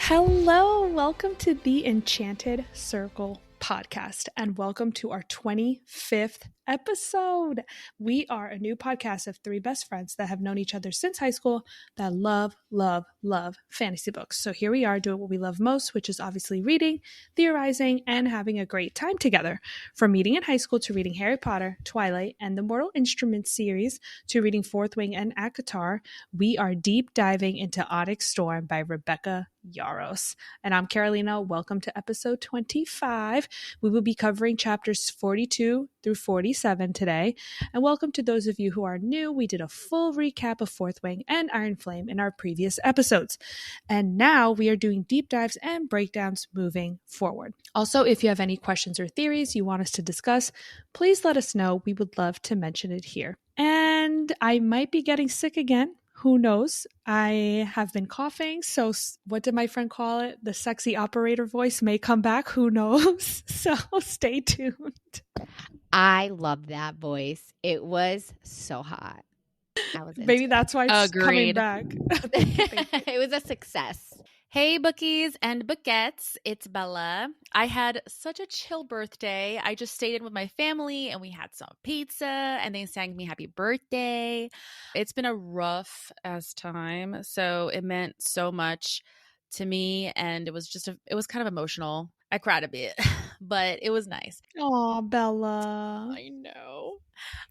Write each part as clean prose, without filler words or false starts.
Hello, welcome to the Enchanted Circle Podcast, and welcome to our 25th episode. We are a new podcast of three best friends that have known each other since high school that love fantasy books. So here we are doing what we love most, which is obviously reading, theorizing, and having a great time together. From meeting in high school to reading Harry Potter, Twilight, and the Mortal Instruments series to reading Fourth Wing and ACOTAR, we are deep diving into Onyx Storm by Rebecca Yarros. And I'm Carolina. Welcome to episode 25. We will be covering chapters 42 through 47 today. And welcome to those of you who are new. We did a full recap of Fourth Wing and Iron Flame in our previous episodes. And now we are doing deep dives and breakdowns moving forward. Also, if you have any questions or theories you want us to discuss, please let us know. We would love to mention it here. And I might be getting sick again. Who knows? I have been coughing, so what did my friend call it? The sexy operator voice may come back. Who knows? So stay tuned. I love that voice. It was so hot. Maybe that's why it's coming back. It was a success. Hey, bookies and bookettes, it's Bella. I had such a chill birthday. I just stayed in with my family and we had some pizza and they sang me happy birthday. It's been a rough ass time, so it meant so much to me and it was kind of emotional. I cried a bit, but it was nice. Oh, Bella. I know.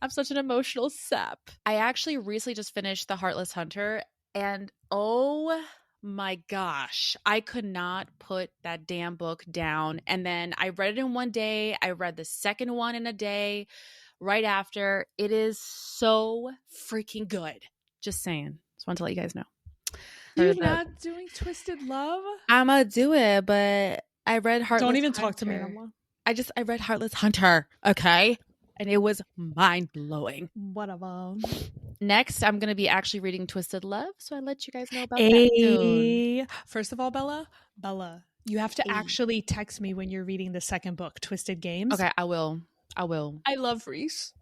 I'm such an emotional sap. I actually recently just finished The Heartless Hunter and oh my gosh, I could not put that damn book down. And then I read it in one day. I read the second one in a day right after. It is so freaking good. Just saying. Just want to let you guys know. You're not doing Twisted Love? I'm going to do it, but I read Heartless Hunter. Don't even talk to me anymore. I read Heartless Hunter, okay? And it was mind-blowing. Whatever. Next, I'm going to be actually reading Twisted Love, so I'll let you guys know about that soon. First of all, Bella, you have to actually text me when you're reading the second book, Twisted Games. Okay, I will. I love Reese.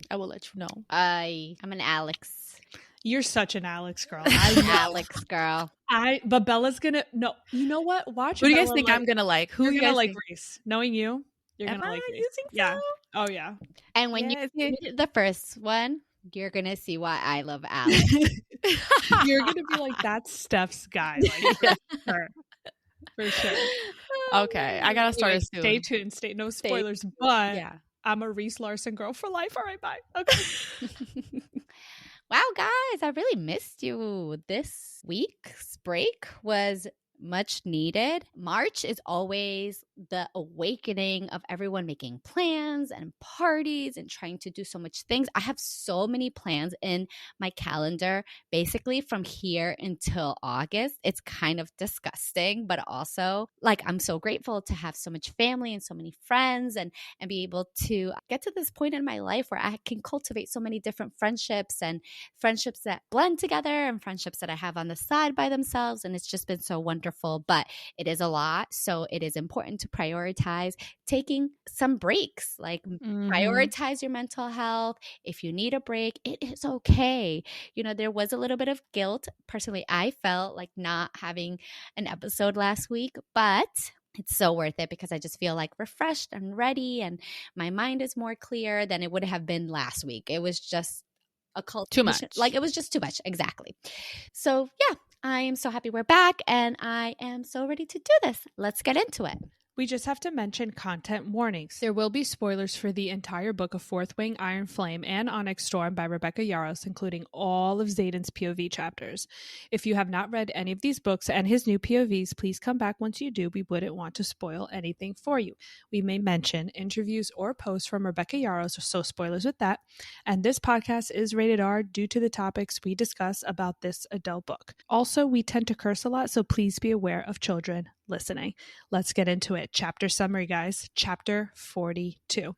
I will let you know. I'm an Alex. You're such an Alex girl. I'm an Alex girl. But Bella's gonna no. You know what? Watch. Who do you guys think I'm gonna like? Who are you gonna like? Reese. Knowing you, you're gonna like Reese. You think so? Yeah. Oh yeah. And when you read the first one, you're gonna see why I love Alex. You're gonna be like, that's Steph's guy. Like, for sure. Okay, I gotta start soon. Stay tuned. No spoilers. But yeah, I'm a Reese Larson girl for life. All right, bye. Okay. Wow, guys, I really missed you. This week's break was much needed. March is always the awakening of everyone making plans and parties and trying to do so much things. I have so many plans in my calendar, basically from here until August. It's kind of disgusting, but also like I'm so grateful to have so much family and so many friends and be able to get to this point in my life where I can cultivate so many different friendships and friendships that blend together and friendships that I have on the side by themselves. And it's just been so wonderful, but it is a lot. So it is important to prioritize taking some breaks, like prioritize your mental health. If you need a break, it is okay. You know, there was a little bit of guilt. Personally, I felt like not having an episode last week, but it's so worth it because I just feel like refreshed and ready and my mind is more clear than it would have been last week. It was just a cult. Too much. Like it was just too much. Exactly. So yeah, I am so happy we're back and I am so ready to do this. Let's get into it. We just have to mention content warnings. There will be spoilers for the entire book of Fourth Wing, Iron Flame, and Onyx Storm by Rebecca Yarros, including all of Xaden's POV chapters. If you have not read any of these books and his new POVs, please come back once you do. We wouldn't want to spoil anything for you. We may mention interviews or posts from Rebecca Yarros, so spoilers with that. And this podcast is rated R due to the topics we discuss about this adult book. Also, we tend to curse a lot, so please be aware of children listening. Let's get into it. Chapter summary, guys. Chapter 42.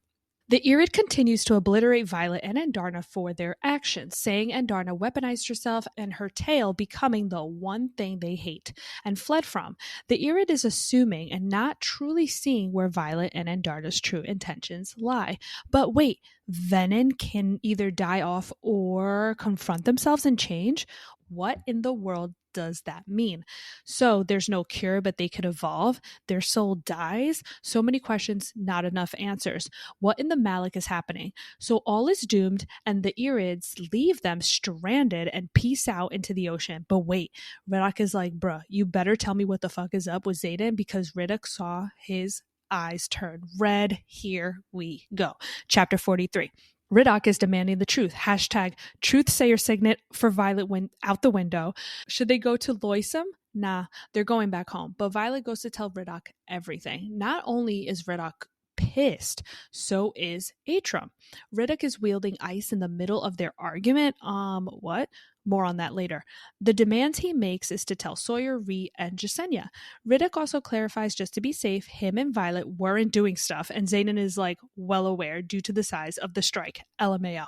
The Irid continues to obliterate Violet and Andarna for their actions, saying Andarna weaponized herself and her tale becoming the one thing they hate and fled from. The Irid is assuming and not truly seeing where Violet and Andarna's true intentions lie. But wait, Venin can either die off or confront themselves and change? What in the world does that mean? So there's no cure, but they could evolve. Their soul dies. So many questions, not enough answers. What in the Malik is happening? So all is doomed, and the irids leave them stranded and peace out into the ocean. But wait, Ridoc is like, bruh, you better tell me what the fuck is up with Xaden, because Ridoc saw his eyes turn red. Here we go. Chapter 43. Ridoc is demanding the truth. Hashtag truthsayer signet for Violet went out the window. Should they go to Loisum? Nah, they're going back home. But Violet goes to tell Ridoc everything. Not only is Ridoc pissed, so is Atrum. Ridoc is wielding ice in the middle of their argument. What? More on that later. The demands he makes is to tell Sawyer, Ree, and Jasenia. Ridoc also clarifies, just to be safe, him and Violet weren't doing stuff, and Xaden is like well aware due to the size of the strike. LMAO.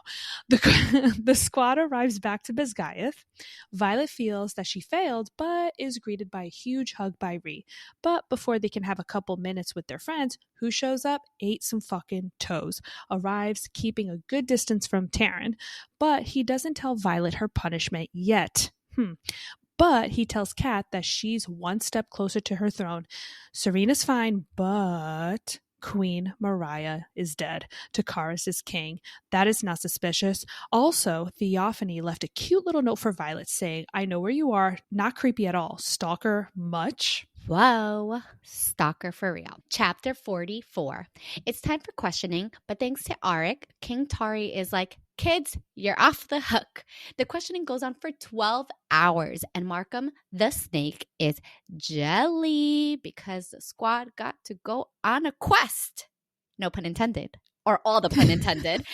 The squad arrives back to Bisgayeth. Violet feels that she failed, but is greeted by a huge hug by Ree. But before they can have a couple minutes with their friends, who shows up? Ate some fucking toes. Arrives, keeping a good distance from Taryn, but he doesn't tell Violet her punishment yet. But he tells Kat that she's one step closer to her throne. Serena's fine, but Queen Mariah is dead. Takaris is king. That is not suspicious. Also, Theophany left a cute little note for Violet saying, I know where you are. Not creepy at all. Stalker much? Whoa, stalker for real. Chapter 44. It's time for questioning, but thanks to Arik, King Tari is like, kids, you're off the hook. The questioning goes on for 12 hours, and Markham, the snake, is jelly because the squad got to go on a quest. No pun intended. Or all the pun intended.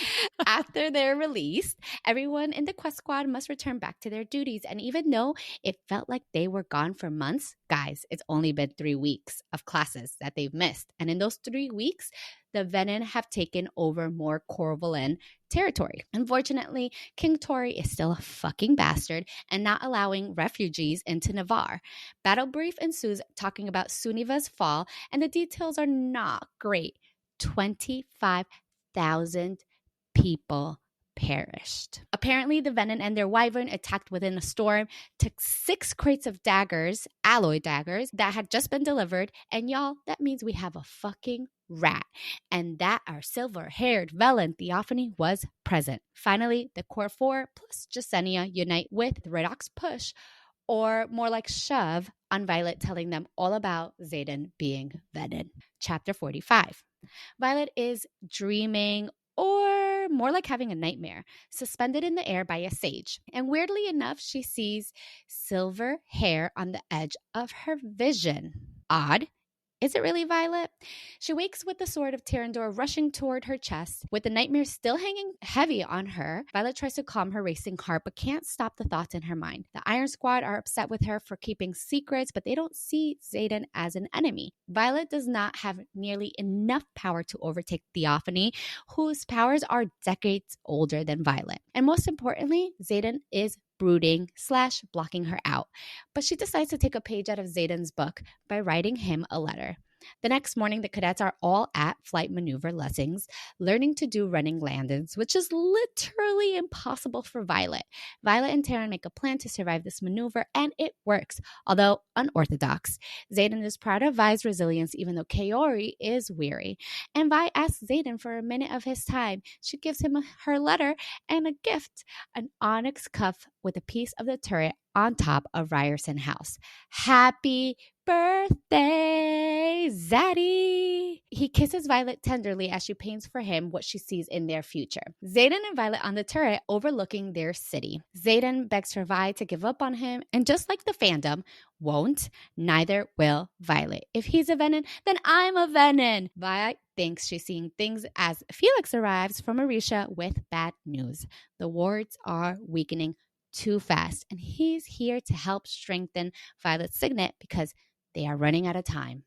After they're released, everyone in the quest squad must return back to their duties. And even though it felt like they were gone for months, guys, it's only been 3 weeks of classes that they've missed. And in those 3 weeks, the Venin have taken over more Corvalin territory. Unfortunately, King Tori is still a fucking bastard and not allowing refugees into Navarre. Battle brief ensues talking about Suniva's fall, and the details are not great. 25,000 people perished. Apparently, the Venin and their wyvern attacked within a storm, took 6 crates of daggers, alloy daggers, that had just been delivered, and y'all, that means we have a fucking rat, and that our silver-haired Velen Theophany was present. Finally, the Core 4 plus Jasenia unite with Ridoc's push, or more like shove, on Violet telling them all about Xaden being Venin. Chapter 45. Violet is dreaming, or more like having a nightmare, suspended in the air by a sage. And weirdly enough, she sees silver hair on the edge of her vision. Odd. Is it really Violet? She wakes with the sword of Tyrandor rushing toward her chest. With the nightmare still hanging heavy on her, Violet tries to calm her racing heart but can't stop the thoughts in her mind. The Iron Squad are upset with her for keeping secrets, but they don't see Xaden as an enemy. Violet does not have nearly enough power to overtake Theophany, whose powers are decades older than Violet. And most importantly, Xaden is brooding / blocking her out. But she decides to take a page out of Xaden's book by writing him a letter. The next morning, the cadets are all at flight maneuver lessons, learning to do running landings, which is literally impossible for Violet. Violet and Taryn make a plan to survive this maneuver, and it works, although unorthodox. Xaden is proud of Vi's resilience, even though Kaori is weary. And Vi asks Xaden for a minute of his time. She gives him her letter and a gift, an onyx cuff with a piece of the turret on top of Ryerson House. Happy birthday, Zaddy! He kisses Violet tenderly as she paints for him what she sees in their future. Xaden and Violet on the turret overlooking their city. Xaden begs for Vi to give up on him, and just like the fandom won't, neither will Violet. If he's a Venin, then I'm a Venin. Vi thinks she's seeing things as Felix arrives from Orisha with bad news. The wards are weakening too fast, and he's here to help strengthen Violet's signet because they are running out of time.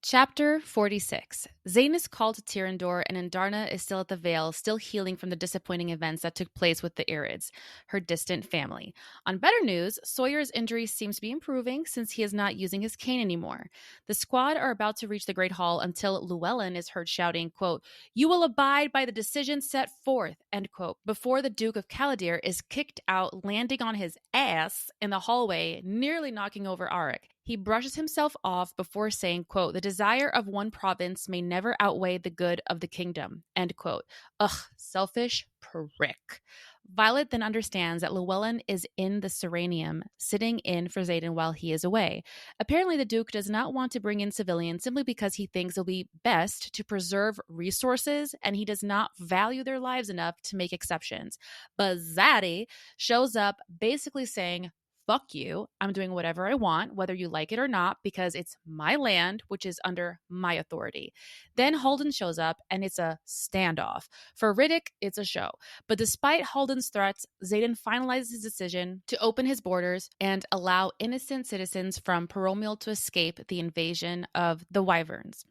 Chapter 46. Xaden is called to Tyrrendor, and Andarna is still at the Vale, still healing from the disappointing events that took place with the irids, her distant family. On better news, Sawyer's injury seems to be improving since he is not using his cane anymore. The squad are about to reach the Great Hall until Llewellyn is heard shouting, quote, "You will abide by the decision set forth," end quote, before the Duke of Caladir is kicked out, landing on his ass in the hallway, nearly knocking over Auric. He brushes himself off before saying, quote, "The desire of one province may never outweigh the good of the kingdom," end quote. Ugh, selfish prick. Violet then understands that Llewellyn is in the Serenium, sitting in for Xaden while he is away. Apparently, the Duke does not want to bring in civilians simply because he thinks it'll be best to preserve resources, and he does not value their lives enough to make exceptions. But Zaddy shows up basically saying, "Fuck you, I'm doing whatever I want, whether you like it or not, because it's my land, which is under my authority." Then Halden shows up, and it's a standoff. For Ridoc, it's a show. But despite Halden's threats, Xaden finalizes his decision to open his borders and allow innocent citizens from Peromil to escape the invasion of the Wyverns.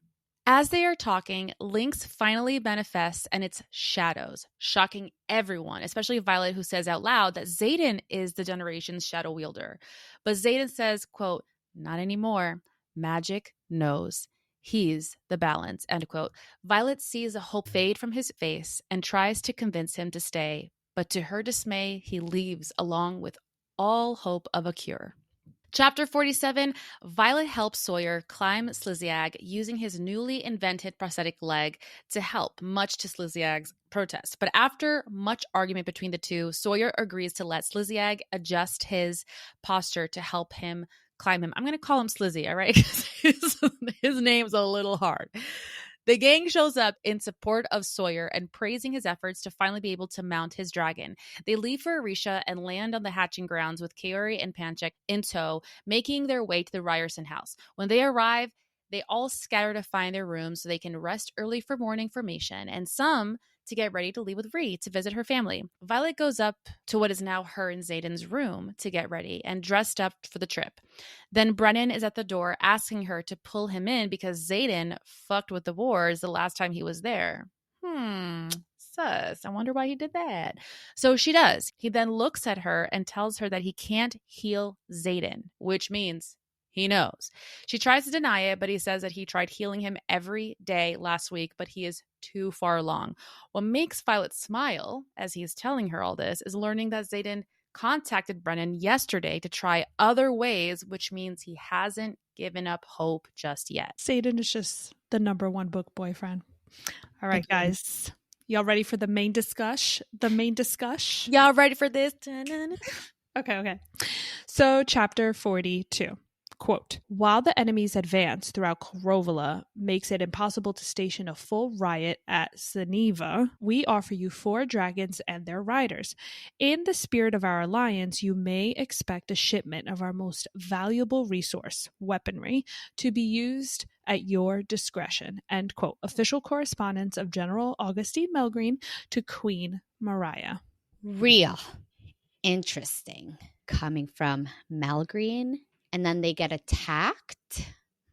As they are talking, Lynx finally manifests and it's shadows, shocking everyone, especially Violet, who says out loud that Xaden is the generation's shadow wielder. But Xaden says, quote, "Not anymore. Magic knows. He's the balance," end quote. Violet sees the hope fade from his face and tries to convince him to stay. But to her dismay, he leaves along with all hope of a cure. Chapter 47, Violet helps Sawyer climb Slizziag using his newly invented prosthetic leg to help, much to Slizziag's protest. But after much argument between the two, Sawyer agrees to let Slizziag adjust his posture to help him climb him. I'm going to call him Slizzy, all right? His name's a little hard. The gang shows up in support of Sawyer and praising his efforts to finally be able to mount his dragon. They leave for Arisha and land on the hatching grounds with Kaori and Panchek in tow, making their way to the Ryerson house. When they arrive, they all scatter to find their rooms so they can rest early for morning formation, and some to get ready to leave with Ree to visit her family. Violet goes up to what is now her and Xaden's room to get ready and dressed up for the trip. Then Brennan is at the door asking her to pull him in because Xaden fucked with the wars the last time he was there. Sus. I wonder why he did that. So she does. He then looks at her and tells her that he can't heal Xaden, which means he knows. She tries to deny it, but he says that he tried healing him every day last week, but he is too far along. What makes Violet smile as he is telling her all this is learning that Xaden contacted Brennan yesterday to try other ways, which means he hasn't given up hope just yet. Xaden is just the number one book boyfriend. All right, guys. Y'all ready for the main discuss? Y'all ready for this? Okay. So chapter 42. Quote, "While the enemy's advance throughout Krovala makes it impossible to station a full riot at Seneva, we offer you 4 dragons and their riders. In the spirit of our alliance, you may expect a shipment of our most valuable resource, weaponry, to be used at your discretion." End quote. Official correspondence of General Augustine Melgreen to Queen Mariah. Real interesting. Coming from Melgreen. And then they get attacked.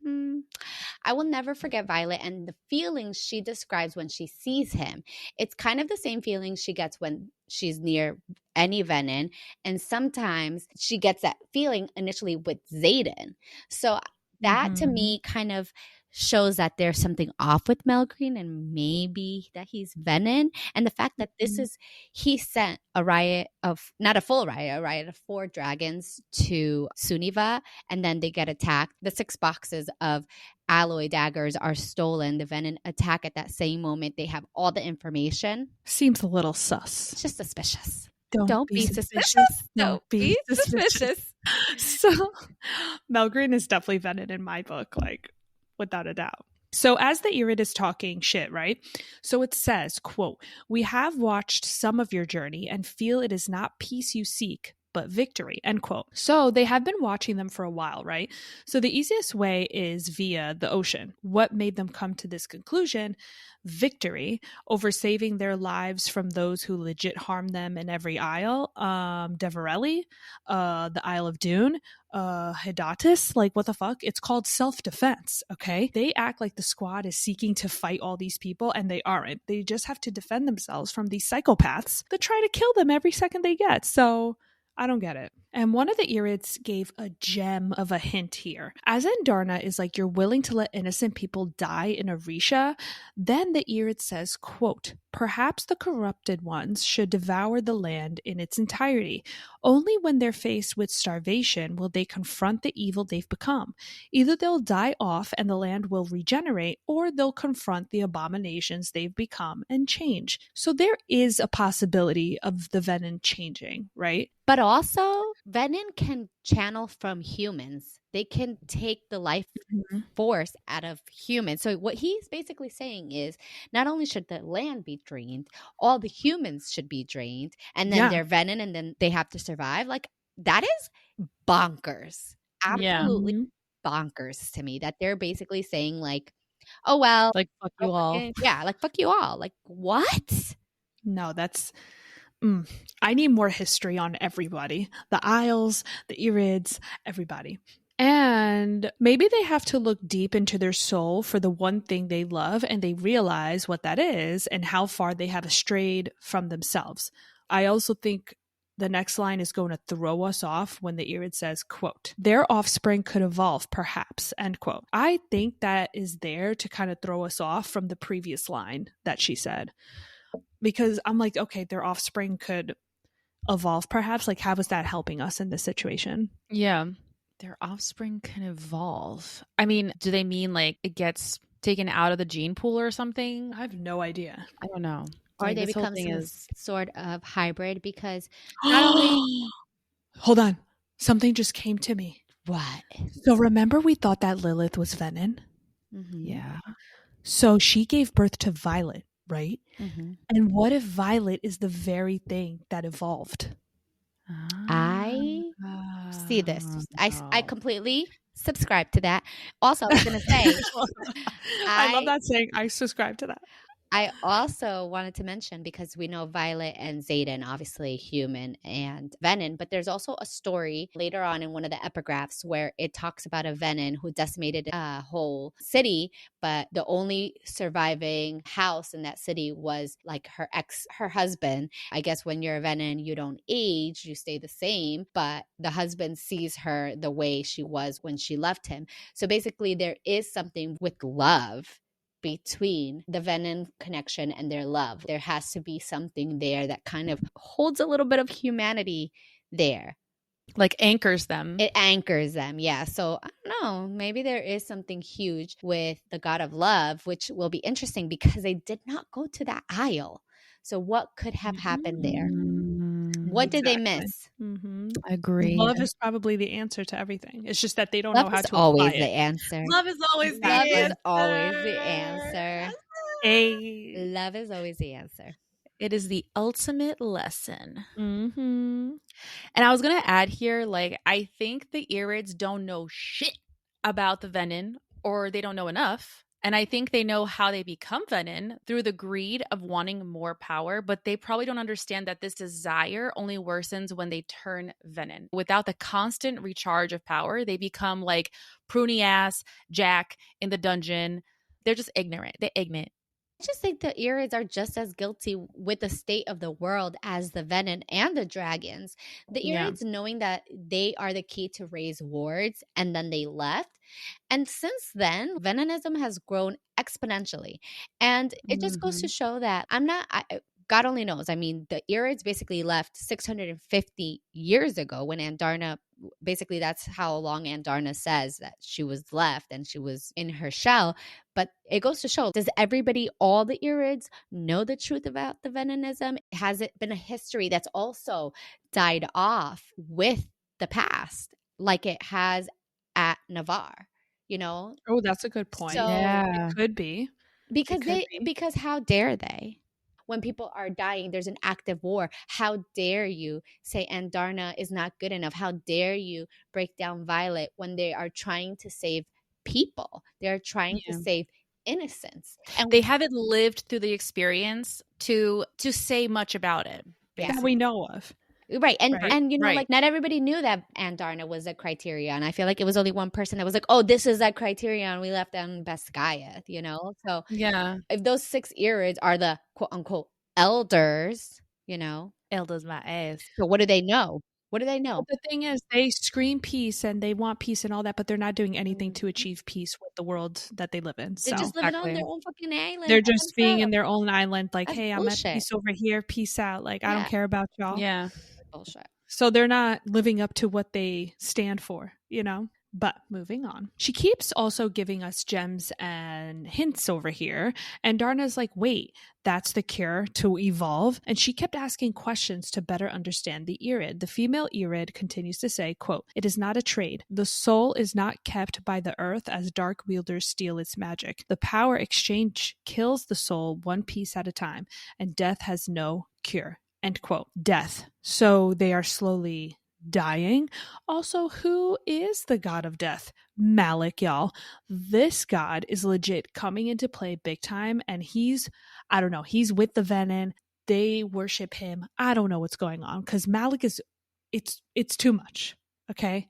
I will never forget Violet and the feelings she describes when she sees him. It's kind of the same feeling she gets when she's near any Venin. And sometimes she gets that feeling initially with Xaden. So that to me kind of shows that there's something off with Melgreen and maybe that he's Venin. And the fact that this is, he sent a riot of, not a full riot, a riot of 4 dragons to Suniva, and then they get attacked. The 6 boxes of alloy daggers are stolen. The Venin attack at that same moment. They have all the information. Seems a little sus. It's just suspicious. Don't be suspicious. Don't be suspicious. So Melgreen is definitely Venin in my book, like without a doubt. So as the Irid is talking shit, right? So it says, quote, "We have watched some of your journey and feel it is not peace you seek, but victory, end quote. So they have been watching them for a while, right? So the easiest way is via the ocean. What made them come to this conclusion? Victory over saving their lives from those who legit harm them in every isle. Deverelli, the Isle of Dune, Hidatus, like what the fuck? It's called self-defense, okay? They act like the squad is seeking to fight all these people, and they aren't. They just have to defend themselves from these psychopaths that try to kill them every second they get. So I don't get it. And one of the irids gave a gem of a hint here. As Andarna is like, you're willing to let innocent people die in Orisha, then the irid says, quote, perhaps the corrupted ones should devour the land in its entirety. Only when they're faced with starvation will they confront the evil they've become. Either they'll die off and the land will regenerate, or they'll confront the abominations they've become and change. So there is a possibility of the venom changing, right? But also, venom can channel from humans. They can take the life force out of humans. So what he's basically saying is not only should the land be drained, all the humans should be drained, and then they're venom, and then they have to survive. Like, that is bonkers. Absolutely bonkers to me, that they're basically saying like, oh, well. Like, fuck you all. Yeah, like, fuck you all. Like, what? No, that's... I need more history on everybody. The Isles, the Irids, everybody. And maybe they have to look deep into their soul for the one thing they love, and they realize what that is and how far they have strayed from themselves. I also think the next line is going to throw us off when the irid says, quote, their offspring could evolve, perhaps, end quote. I think that is there to kind of throw us off from the previous line that she said. Because I'm like, okay, their offspring could evolve, perhaps. Like, how is that helping us in this situation? Yeah. Their offspring can evolve. I mean, do they mean like it gets taken out of the gene pool or something? I have no idea. I don't know. Or Like, they this whole become thing some is... sort of hybrid, because not only... Hold on. Something just came to me. What? So remember we thought that Lilith was venom? Mm-hmm. Yeah. So she gave birth to Violet, right? Mm-hmm. And what if Violet is the very thing that evolved? I see this. I completely subscribe to that. Also, I was going to say... I love that saying. I subscribe to that. I also wanted to mention, because we know Violet and Xaden, obviously human and venom, but there's also a story later on in one of the epigraphs where it talks about a venom who decimated a whole city, but the only surviving house in that city was like her husband. I guess when you're a venom, you don't age, you stay the same, but the husband sees her the way she was when she left him. So basically there is something with love between the venom connection and their love. There has to be something there that kind of holds a little bit of humanity there. Like anchors them. It anchors them, yeah. So I don't know, maybe there is something huge with the god of love, which will be interesting because they did not go to that isle. So what could have happened there? What did they miss? Agree. Love is probably the answer to everything. It's just that they don't know how to apply always it. the answer. Love is always the Love answer. is always the answer. Hey. Love is always the answer. It is the ultimate lesson. Mm-hmm. And I was going to add here, like, I think the irids don't know shit about the venom, or they don't know enough. And I think they know how they become venom through the greed of wanting more power, but they probably don't understand that this desire only worsens when they turn venom. Without the constant recharge of power, they become like pruny ass Jack in the dungeon. They're just ignorant. They're ignorant. I just think the irids are just as guilty with the state of the world as the venom and the dragons. The irids knowing that they are the key to raise wards, and then they left. And since then, venomism has grown exponentially. And it just goes to show that God only knows. I mean, the irids basically left 650 years ago when Andarna, basically that's how long Andarna says that she was left and she was in her shell. But it goes to show, does everybody, all the irids, know the truth about the venomism? Has it been a history that's also died off with the past, like it has at Navarre, you know? Oh, that's a good point. So, It could be. Because how dare they? when people are dying, there's an active war. How dare you say Andarna is not good enough? How dare you break down Violet when they are trying to save people? They're trying to save innocence. And they haven't lived through the experience to say much about it. That we know of. Right. And you know, like not everybody knew that Andarna was a Criterion. I feel like it was only one person that was like, oh, this is that Criterion. We left down Bascaya, you know? So yeah, if those 6 irids are the quote unquote elders, you know. Elders my ass. So what do they know? What do they know? But the thing is, they scream peace and they want peace and all that, but they're not doing anything to achieve peace with the world that they live in. They're just living on their own fucking island. They're just being in their own island, like, That's hey, bullshit. I'm at peace over here. Peace out. Like, I don't care about y'all. Yeah. Bullshit. So they're not living up to what they stand for, you know? But moving on. She keeps also giving us gems and hints over here. And Darna's like, wait, that's the cure to evolve? And she kept asking questions to better understand the irid. The female irid continues to say, quote, it is not a trade. The soul is not kept by the earth as dark wielders steal its magic. The power exchange kills the soul one piece at a time, and death has no cure. End quote. Death. So they are slowly dying. Also, who is the god of death? Malik, y'all. This god is legit coming into play big time, and he's with the Venom. They worship him. I don't know what's going on because Malik is, it's too much. Okay.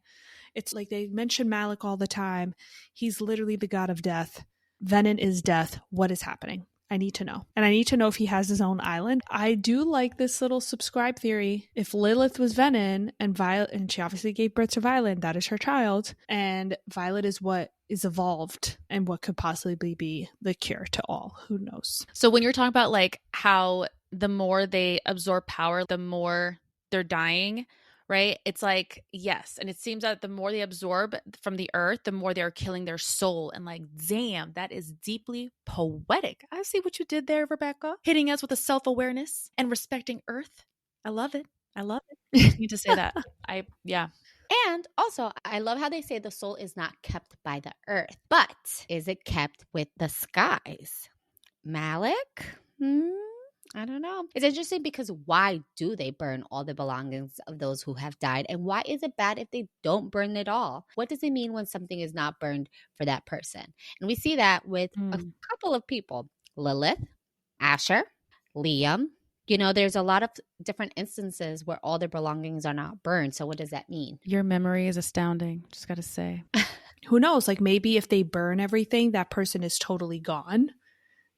It's like they mention Malik all the time. He's literally the god of death. Venom is death. What is happening? I need to know. And I need to know if he has his own island. I do like this little subscribe theory. If Lilith was Venom and Violet, and she obviously gave birth to Violet, that is her child, and Violet is what is evolved and what could possibly be the cure to all. Who knows? So when you're talking about like how the more they absorb power, the more they're dying, right? It's like, yes. And it seems that the more they absorb from the earth, the more they're killing their soul. And like, damn, that is deeply poetic. I see what you did there, Rebecca. Hitting us with a self-awareness and respecting earth. I love it. I love it. I just need to say that. And also, I love how they say the soul is not kept by the earth, but is it kept with the skies? Malik? I don't know. It's interesting because why do they burn all the belongings of those who have died? And why is it bad if they don't burn it all? What does it mean when something is not burned for that person? And we see that with a couple of people. Lilith, Asher, Liam. You know, there's a lot of different instances where all their belongings are not burned. So what does that mean? Your memory is astounding. Just got to say. Who knows? Like maybe if they burn everything, that person is totally gone.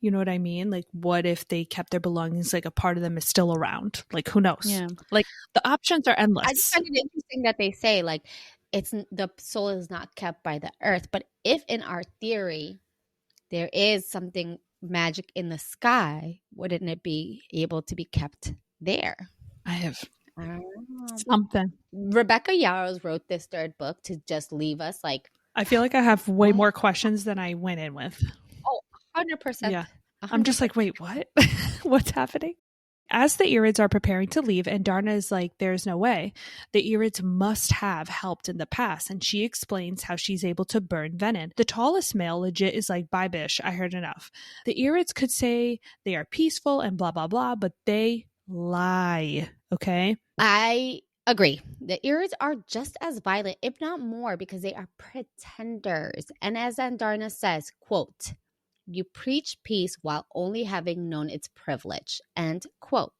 You know what I mean? Like, what if they kept their belongings, like a part of them is still around? Like, who knows? Yeah. Like, the options are endless. I just find it interesting that they say, like, it's the soul is not kept by the earth. But if in our theory, there is something magic in the sky, wouldn't it be able to be kept there? I don't know. Something. Rebecca Yarros wrote this 3rd book to just leave us like. I feel like I have way more questions than I went in with. 100%. Yeah. 100%. I'm just like, wait, what? What's happening? As the irids are preparing to leave, and Darna is like, there's no way. The irids must have helped in the past, and she explains how she's able to burn venom. The tallest male legit is like, bye, bish, I heard enough. The irids could say they are peaceful and blah, blah, blah, but they lie, okay? I agree. The irids are just as violent, if not more, because they are pretenders. And as Andarna says, quote, you preach peace while only having known its privilege, end quote.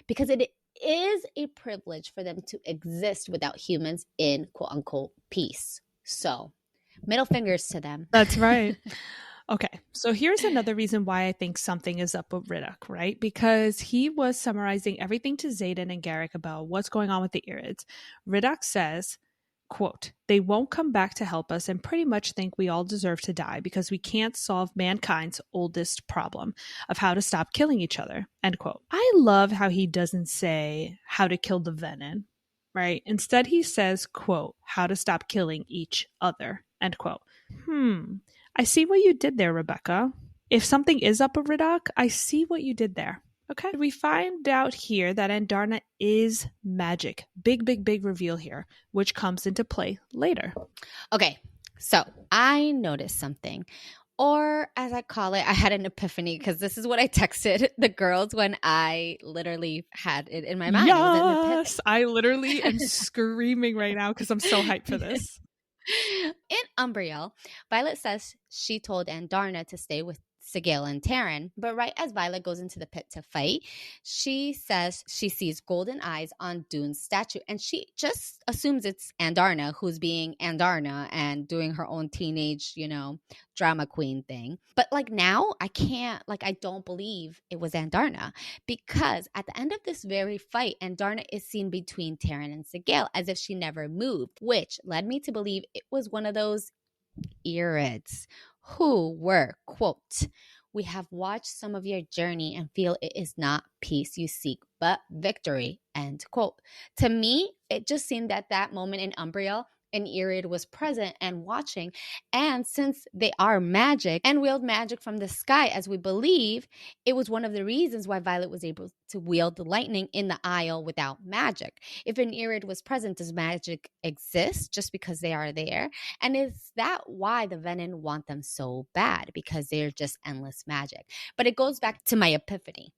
Because it is a privilege for them to exist without humans in quote unquote peace. So, middle fingers to them. That's right. Okay, so here's another reason why I think something is up with Ridoc, right? Because he was summarizing everything to Xaden and Garrick about what's going on with the irids. Ridoc says, quote, they won't come back to help us and pretty much think we all deserve to die because we can't solve mankind's oldest problem of how to stop killing each other, end quote. I love how he doesn't say how to kill the venom, right? Instead, he says, quote, how to stop killing each other, end quote. I see what you did there, Rebecca. If something is up with Ridoc, I see what you did there. Okay, we find out here that Andarna is magic. Big reveal here, which comes into play later. Okay, so I noticed something. Or as I call it, I had an epiphany because this is what I texted the girls when I literally had it in my mind. Yes, I literally am screaming right now because I'm so hyped for this. In Umbriel, Violet says she told Andarna to stay with Sigil and Taryn, but right as Violet goes into the pit to fight, she says she sees golden eyes on Dune's statue, and she just assumes it's Andarna who's being Andarna and doing her own teenage, drama queen thing. But like now, I don't believe it was Andarna, because at the end of this very fight, Andarna is seen between Taryn and Sigil as if she never moved, which led me to believe it was one of those irids who were, quote, "We have watched some of your journey and feel it is not peace you seek, but victory," end quote. To me, it just seemed at that moment in Umbriel, an irid was present and watching. And since they are magic and wield magic from the sky, as we believe, it was one of the reasons why Violet was able to wield the lightning in the Isle without magic. If an irid was present, does magic exist just because they are there? And is that why the Venin want them so bad? Because they're just endless magic. But it goes back to my epiphany.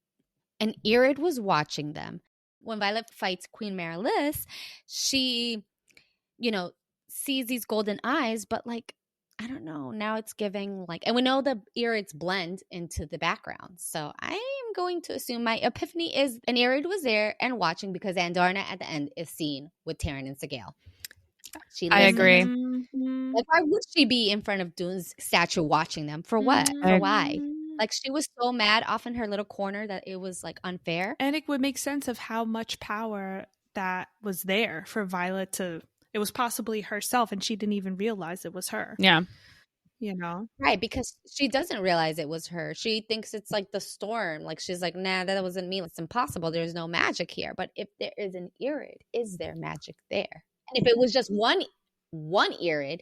An irid was watching them. When Violet fights Queen Marilis, she, sees these golden eyes, but like, I don't know. Now it's giving like, and we know the irids blend into the background. So I am going to assume my epiphany is an irid was there and watching because Andarna at the end is seen with Taryn and Sigil. I agree. Like, why would she be in front of Dune's statue watching them? For what? For why? Like, she was so mad off in her little corner that it was like unfair. And it would make sense of how much power that was there for Violet to, it was possibly herself and she didn't even realize it was her. Yeah. Right, because she doesn't realize it was her. She thinks it's like the storm. Like, she's like, nah, that wasn't me. It's impossible. There's no magic here. But if there is an irid, is there magic there? And if it was just one irid,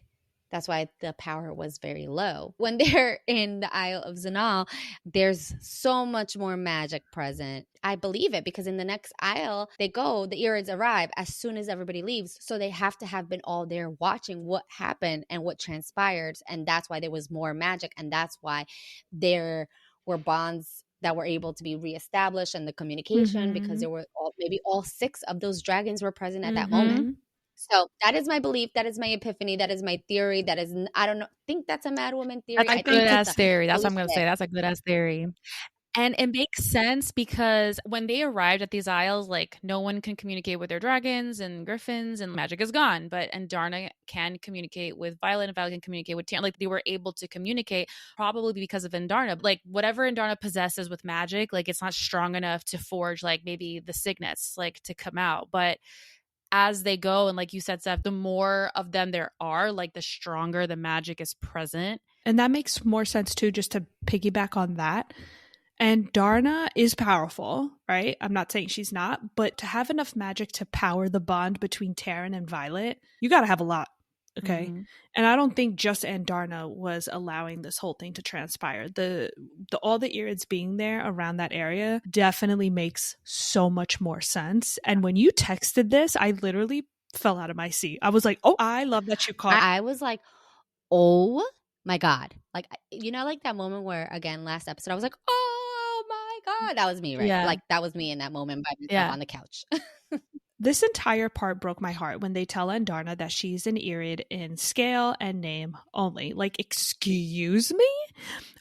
that's why the power was very low. When they're in the Isle of Zanal, there's so much more magic present. I believe it because in the next isle they go, the irids arrive as soon as everybody leaves. So they have to have been all there watching what happened and what transpired. And that's why there was more magic. And that's why there were bonds that were able to be reestablished and the communication because there were maybe all 6 of those dragons were present at that moment. So that is my belief. That is my epiphany. That is my theory. That is, I don't know. Think that's a mad woman theory. That's a good ass theory. That's what I'm going to say. That's a good ass theory. And it makes sense because when they arrived at these isles, like no one can communicate with their dragons and griffins and magic is gone. But Andarna can communicate with Violet and Violet can communicate with Taryn. Like they were able to communicate probably because of Andarna. Like whatever Andarna possesses with magic, like it's not strong enough to forge like maybe the signets like to come out. But as they go, and like you said, Steph, the more of them there are, like the stronger the magic is present. And that makes more sense too, just to piggyback on that. And Darna is powerful, right? I'm not saying she's not, but to have enough magic to power the bond between Taryn and Violet, you got to have a lot. Okay. And I don't think just Andarna was allowing this whole thing to transpire. The all the irids being there around that area definitely makes so much more sense. And when you texted this, I literally fell out of my seat. I was like, oh, I love that you caught. I was like, oh my God. Like, like that moment where, again, last episode, I was like, oh my God. That was me, right? Yeah. Like that was me in that moment by myself on the couch. This entire part broke my heart when they tell Andarna that she's an irid in scale and name only. Like, excuse me?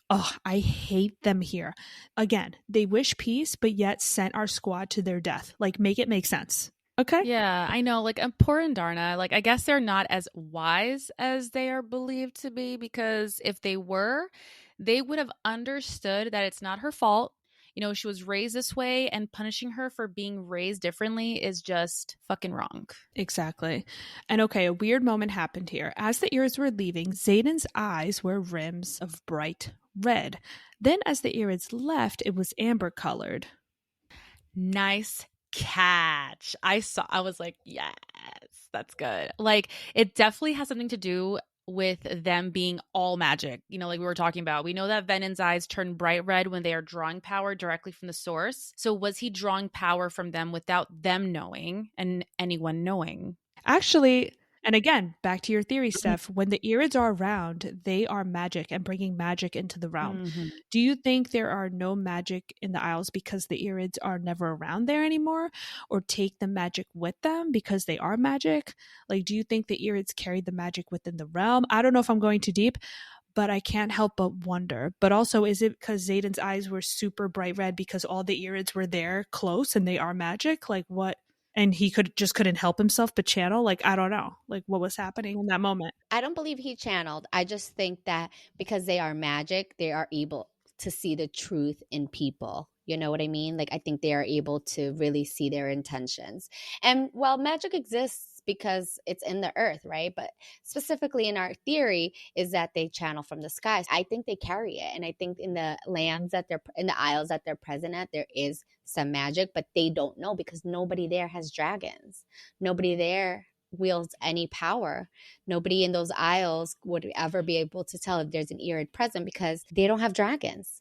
Oh, I hate them here. Again, they wish peace, but yet sent our squad to their death. Like, make it make sense. Okay? Yeah, I know. Like, poor Andarna. Like, I guess they're not as wise as they are believed to be, because if they were, they would have understood that it's not her fault. She was raised this way, and punishing her for being raised differently is just fucking wrong. Exactly. And okay, a weird moment happened here. As the irids were leaving, Xaden's eyes were rims of bright red. Then as the irids left, it was amber colored. Nice catch. I was like, yes, that's good. Like, it definitely has something to do with them being all magic. Like we were talking about, we know that Venin's eyes turn bright red when they are drawing power directly from the source. So was he drawing power from them without them knowing and anyone knowing? Actually, And again, back to your theory, Steph, when the irids are around, they are magic and bringing magic into the realm. Mm-hmm. Do you think there are no magic in the Isles because the irids are never around there anymore, or take the magic with them because they are magic? Like, do you think the irids carry the magic within the realm? I don't know if I'm going too deep, but I can't help but wonder. But also, is it because Xaden's eyes were super bright red because all the irids were there close and they are magic? Like, what? And he couldn't help himself but channel? Like, I don't know. Like, what was happening in that moment? I don't believe he channeled. I just think that because they are magic, they are able to see the truth in people. You know what I mean? Like, I think they are able to really see their intentions. And well, magic exists because it's in the earth, right? But specifically in our theory is that they channel from the skies. I think they carry it. And I think in the lands that they're in the isles that they're present at, there is some magic, but they don't know because nobody there has dragons. Nobody there wields any power. Nobody in those isles would ever be able to tell if there's an irid present because they don't have dragons.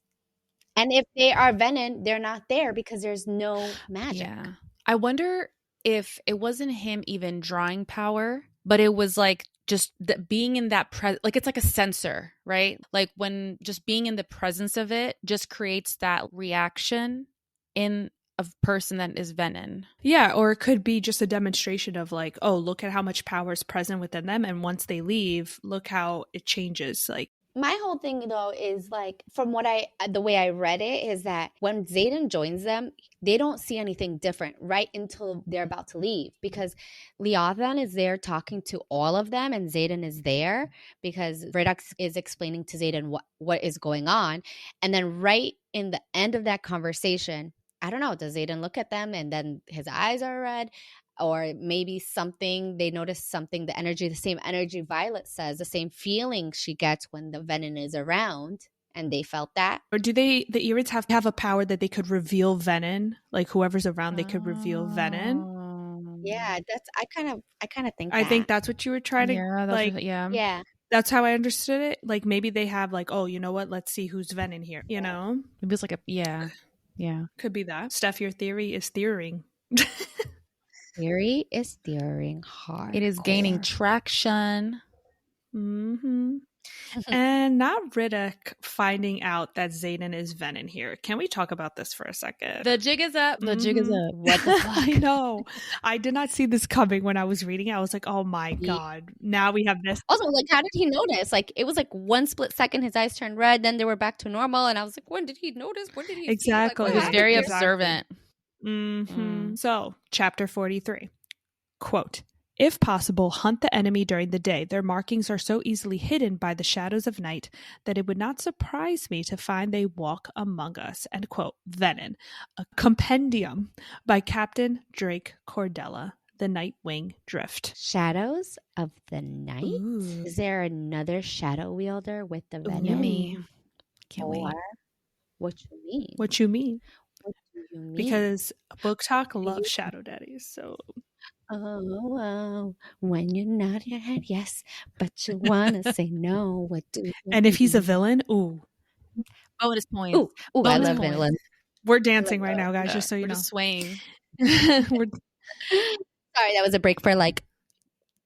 And if they are Venin, they're not there because there's no magic. Yeah. I wonder if it wasn't him even drawing power, but it was like just being in that like it's like a sensor, right? Like when just being in the presence of it just creates that reaction in a person that is Venin. Yeah, or it could be just a demonstration of like, oh, look at how much power is present within them, and once they leave, look how it changes. Like, my whole thing though is like, from what the way I read it is that when Xaden joins them, they don't see anything different right until they're about to leave, because Leothan is there talking to all of them and Xaden is there because Ridoc is explaining to Xaden what is going on. And then right in the end of that conversation, I don't know, does Xaden look at them and then his eyes are red? Or maybe they notice something, the same energy Violet says, the same feeling she gets when the Venin is around, and they felt that. Or do the irids have a power that they could reveal Venin? Like whoever's around, they could reveal Venin? Yeah, I kind of think I think that's what you were trying to, yeah. That's how I understood it. Like maybe they have like, oh, you know what? Let's see who's Venin here, you know? It was like yeah. Could be that. Steph, your theory is theorying. Theory is theorying hard. It is gaining traction. Mm-hmm. And now Ridoc finding out that Xaden is Venin here. Can we talk about this for a second? The jig is up. The jig is up. What the fuck? I know. I did not see this coming when I was reading it. I was like, oh my God. Now we have this. Also, like, how did he notice? Like, it was like one split second his eyes turned red, then they were back to normal. And I was like, when did he notice? When did he Exactly. See? Like, he was very observant. Mm-hmm. So, chapter 43. Quote, if possible, hunt the enemy during the day. Their markings are so easily hidden by the shadows of night that it would not surprise me to find they walk among us. End quote. Venin, a compendium by Captain Drake Cordella, The Nightwing Drift. Shadows of the Night? Ooh. Is there another shadow wielder with the Venin? Yummy. Can't wait. What you mean? What you mean? What do you mean? Because Book Talk loves shadow daddies, so... Oh, when you nod your head, yes, but you want to say no. What do you And if he's a villain, ooh. Bonus points. Ooh, I love villains. We're dancing right now, guys, just so you know. We're swaying. Sorry, that was a break for like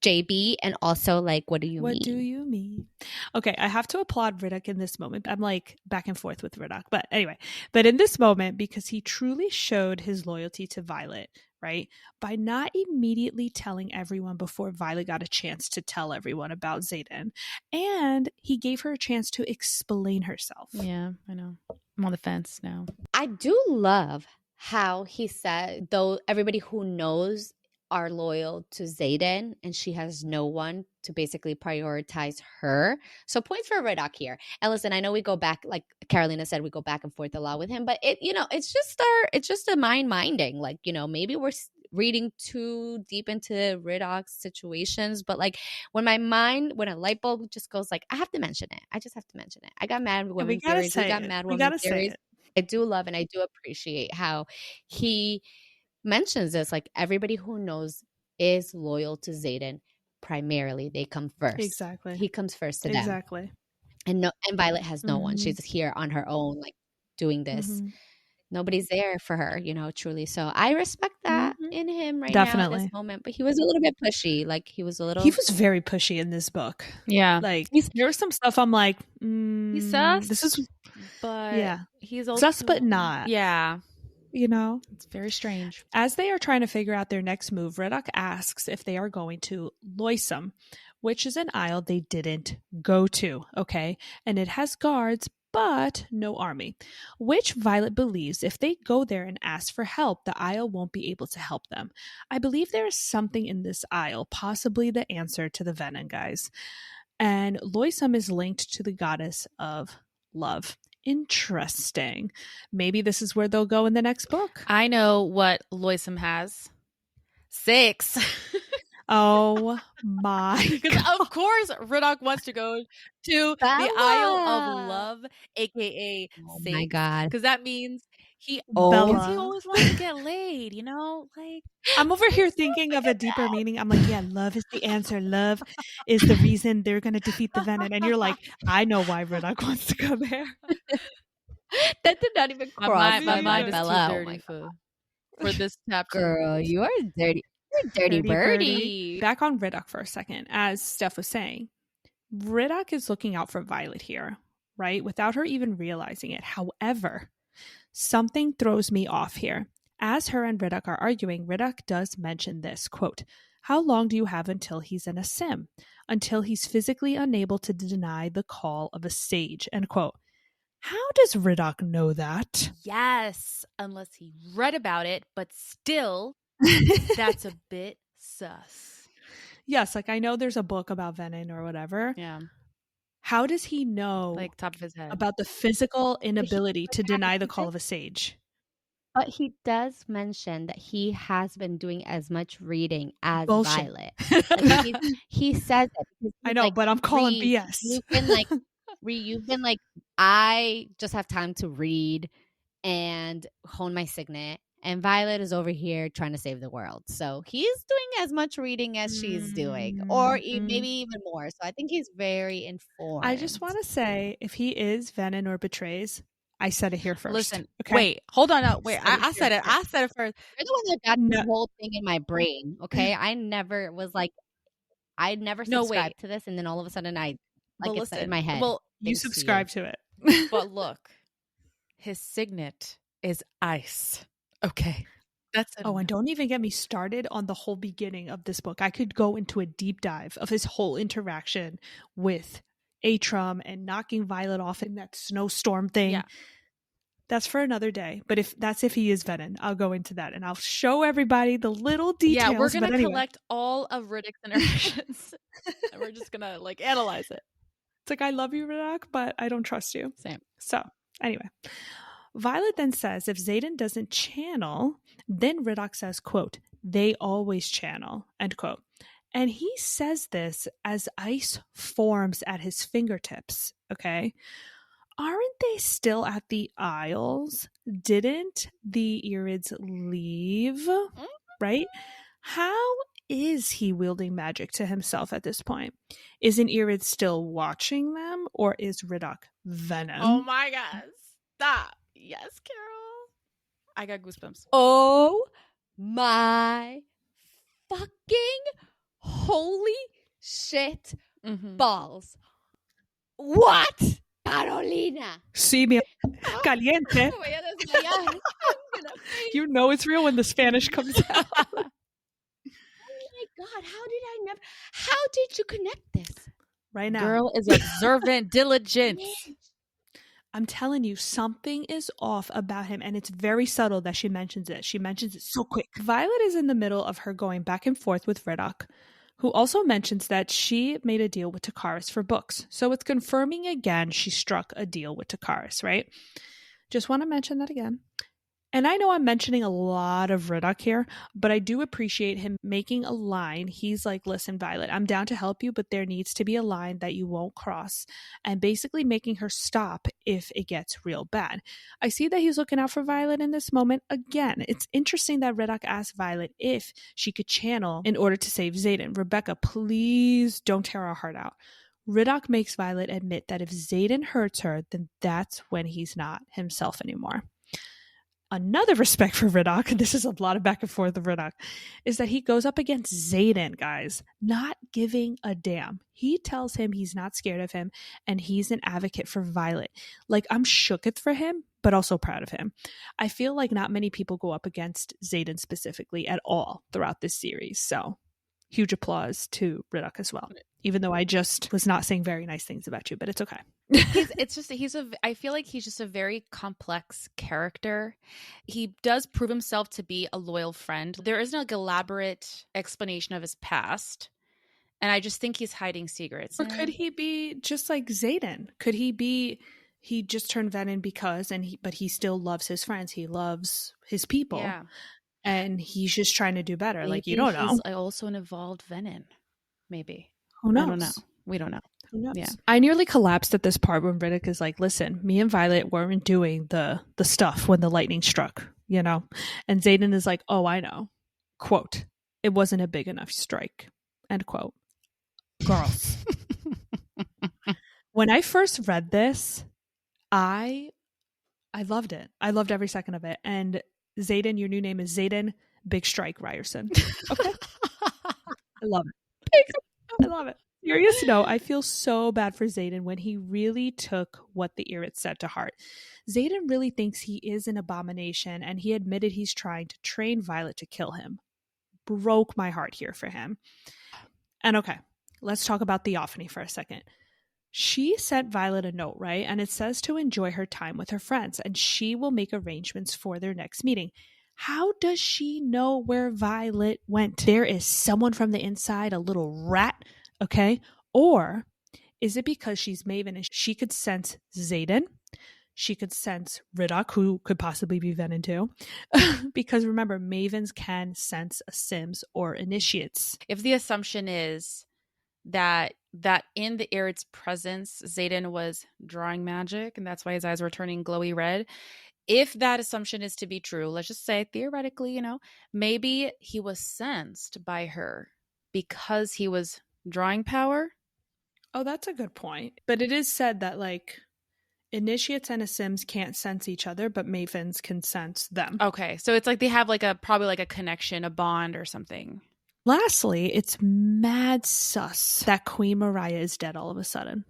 JB, and also like, what do you mean? What do you mean? Okay, I have to applaud Ridoc in this moment. I'm like back and forth with Ridoc, but anyway, in this moment, because he truly showed his loyalty to Violet, right? By not immediately telling everyone before Violet got a chance to tell everyone about Xaden. And he gave her a chance to explain herself. Yeah, I know. I'm on the fence now. I do love how he said, though everybody who knows are loyal to Xaden and she has no one to basically prioritize her. So points for Ridoc here. And listen, I know we go back, like Carolina said, we go back and forth a lot with him, but it's just a minding. Like, maybe we're reading too deep into Ridoc's situations, but like when a light bulb just goes like, I have to mention it. I just have to mention it. I got mad women theories. We got mad women theories. I do love and I do appreciate how he mentions this, like everybody who knows is loyal to Xaden. Primarily, they come first. Exactly. He comes first to them. Exactly. And Violet has no one. She's here on her own, like doing this. Nobody's there for her, truly. So I respect that. in him right now Definitely. at this moment, but he was a little bit pushy. Like he was very pushy in this book. Yeah. Like there was some stuff I'm like, he's sus. This is, but he's also sus, but not. Yeah. You know, it's very strange. As they are trying to figure out their next move, Ridoc asks if they are going to Loisum, which is an isle they didn't go to, okay? And it has guards, but no army, which Violet believes if they go there and ask for help, the isle won't be able to help them. I believe there is something in this isle, possibly the answer to the Venom guys. And Loisum is linked to the goddess of love. Interesting. Maybe this is where they'll go in the next book. I know what Loisum has. 6. Oh my God. Of course, Ridoc wants to go to the Isle of Love, aka Six. My God. Because that means he always wants to get laid, you know? Like I'm over here thinking of a deeper meaning. I'm like, yeah, love is the answer. Love is the reason they're going to defeat the Venom. And you're like, I know why Ridoc wants to go there. That did not even cross my mind is Bella. too dirty for this chapter. Girl, you are dirty. You're a dirty birdie. Back on Ridoc for a second. As Steph was saying, Ridoc is looking out for Violet here, right? Without her even realizing it. However, something throws me off here. As her and Ridoc are arguing, Ridoc does mention this, quote, how long do you have until he's in a sim? Until he's physically unable to deny the call of a sage, end quote. How does Ridoc know that? Yes, unless he read about it, but still, that's a bit sus. Yes, like I know there's a book about Venom or whatever. Yeah. How does he know, like top of his head, about the physical inability to deny the call of a sage? But he does mention that he has been doing as much reading as Bullshit. Violet. Like he says it. I know, but I'm calling BS. You've been like, I just have time to read and hone my signet. And Violet is over here trying to save the world. So he's doing as much reading as she's doing, or maybe even more. So I think he's very informed. I just want to say, if he is Venom or betrays, I said it here first. Listen, okay? wait, hold on. Wait, I said it. I said it first. You're the one that got the whole thing in my brain, okay? I never subscribed to this, and then all of a sudden it's in my head. Well, you subscribe to it. But look, his signet is ice. Okay. And don't even get me started on the whole beginning of this book. I could go into a deep dive of his whole interaction with Atrum and knocking Violet off in that snowstorm thing. Yeah. That's for another day. But if he is Venom, I'll go into that and I'll show everybody the little details. Yeah, we're going to collect all of Ridoc's interactions and we're just going to analyze it. It's like, I love you, Ridoc, but I don't trust you. Same. So anyway, Violet then says if Xaden doesn't channel, then Ridoc says, quote, they always channel, end quote. And he says this as ice forms at his fingertips, okay? Aren't they still at the Isles? Didn't the irids leave? Right? How is he wielding magic to himself at this point? Is an irid still watching them, or is Ridoc Venom? Oh my God. Stop. Yes, Carol. I got goosebumps. Oh my fucking holy shit balls. What? Carolina. Sí, mi caliente. You know it's real when the Spanish comes out. Oh my God, how did you connect this? Right now. Girl is observant, diligent. I'm telling you, something is off about him, and it's very subtle that she mentions it. She mentions it so quick. Violet is in the middle of her going back and forth with Ridoc, who also mentions that she made a deal with Takaris for books. So it's confirming again she struck a deal with Takaris, right? Just want to mention that again. And I know I'm mentioning a lot of Ridoc here, but I do appreciate him making a line. He's like, listen, Violet, I'm down to help you, but there needs to be a line that you won't cross. And basically making her stop if it gets real bad. I see that he's looking out for Violet in this moment. Again, it's interesting that Ridoc asked Violet if she could channel in order to save Xaden. Rebecca, please don't tear our heart out. Ridoc makes Violet admit that if Xaden hurts her, then that's when he's not himself anymore. another respect for Ridoc, and this is a lot of back and forth of Ridoc, is that he goes up against Xaden, guys, not giving a damn. He tells him he's not scared of him, and he's an advocate for Violet. Like, I'm shooketh for him, but also proud of him. I feel like not many people go up against Xaden specifically at all throughout this series, so huge applause to Ridoc as well. Even though I just was not saying very nice things about you, but it's okay. I feel like he's just a very complex character. He does prove himself to be a loyal friend. There isn't like elaborate explanation of his past. And I just think he's hiding secrets. Or could he be just like Xaden? Could he be, he just turned venom because, but he still loves his friends. He loves his people. Yeah. And he's just trying to do better. Maybe like, you don't know. He's also an evolved venom. Maybe. Who knows? I don't know. We don't know. Who knows? Yeah. I nearly collapsed at this part when Ridoc is like, listen, me and Violet weren't doing the stuff when the lightning struck, you know? And Xaden is like, oh, I know. Quote, it wasn't a big enough strike. End quote. Girls. When I first read this, I loved it. I loved every second of it. And Xaden, your new name is Xaden Big Strike Ryerson. Okay? I love it. I love it. Serious note, I feel so bad for Xaden when he really took what the irids said to heart. Xaden really thinks he is an abomination, and he admitted he's trying to train Violet to kill him. Broke my heart here for him. And okay, let's talk about Theophany for a second. She sent Violet a note, right? And it says to enjoy her time with her friends, and she will make arrangements for their next meeting. How does she know where Violet went? There is someone from the inside, a little rat, okay? Or is it because she's Maven and she could sense Xaden? She could sense Ridoc, who could possibly be Venom too. Because remember, Mavens can sense a Sims or initiates. If the assumption is that in the Irid's presence, Xaden was drawing magic, and that's why his eyes were turning glowy red. If that assumption is to be true, let's just say theoretically, maybe he was sensed by her because he was drawing power. Oh, that's a good point. But it is said that like initiates and Sims can't sense each other, but Mavens can sense them. Okay, so it's like they have probably a connection, a bond or something. Lastly, it's mad sus that Queen Mariah is dead all of a sudden.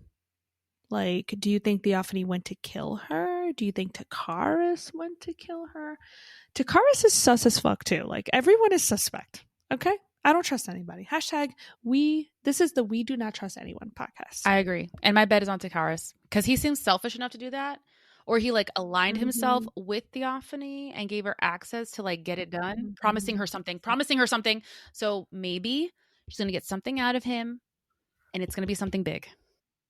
Like, do you think Theophany went to kill her? Do you think Takaris went to kill her? Takaris is sus as fuck too. Like, everyone is suspect. Okay? I don't trust anybody. Hashtag this is the We Do Not Trust Anyone podcast. I agree. And my bet is on Takaris because he seems selfish enough to do that. Or he aligned himself with Theophany and gave her access to get it done, promising her something. So maybe she's going to get something out of him and it's going to be something big.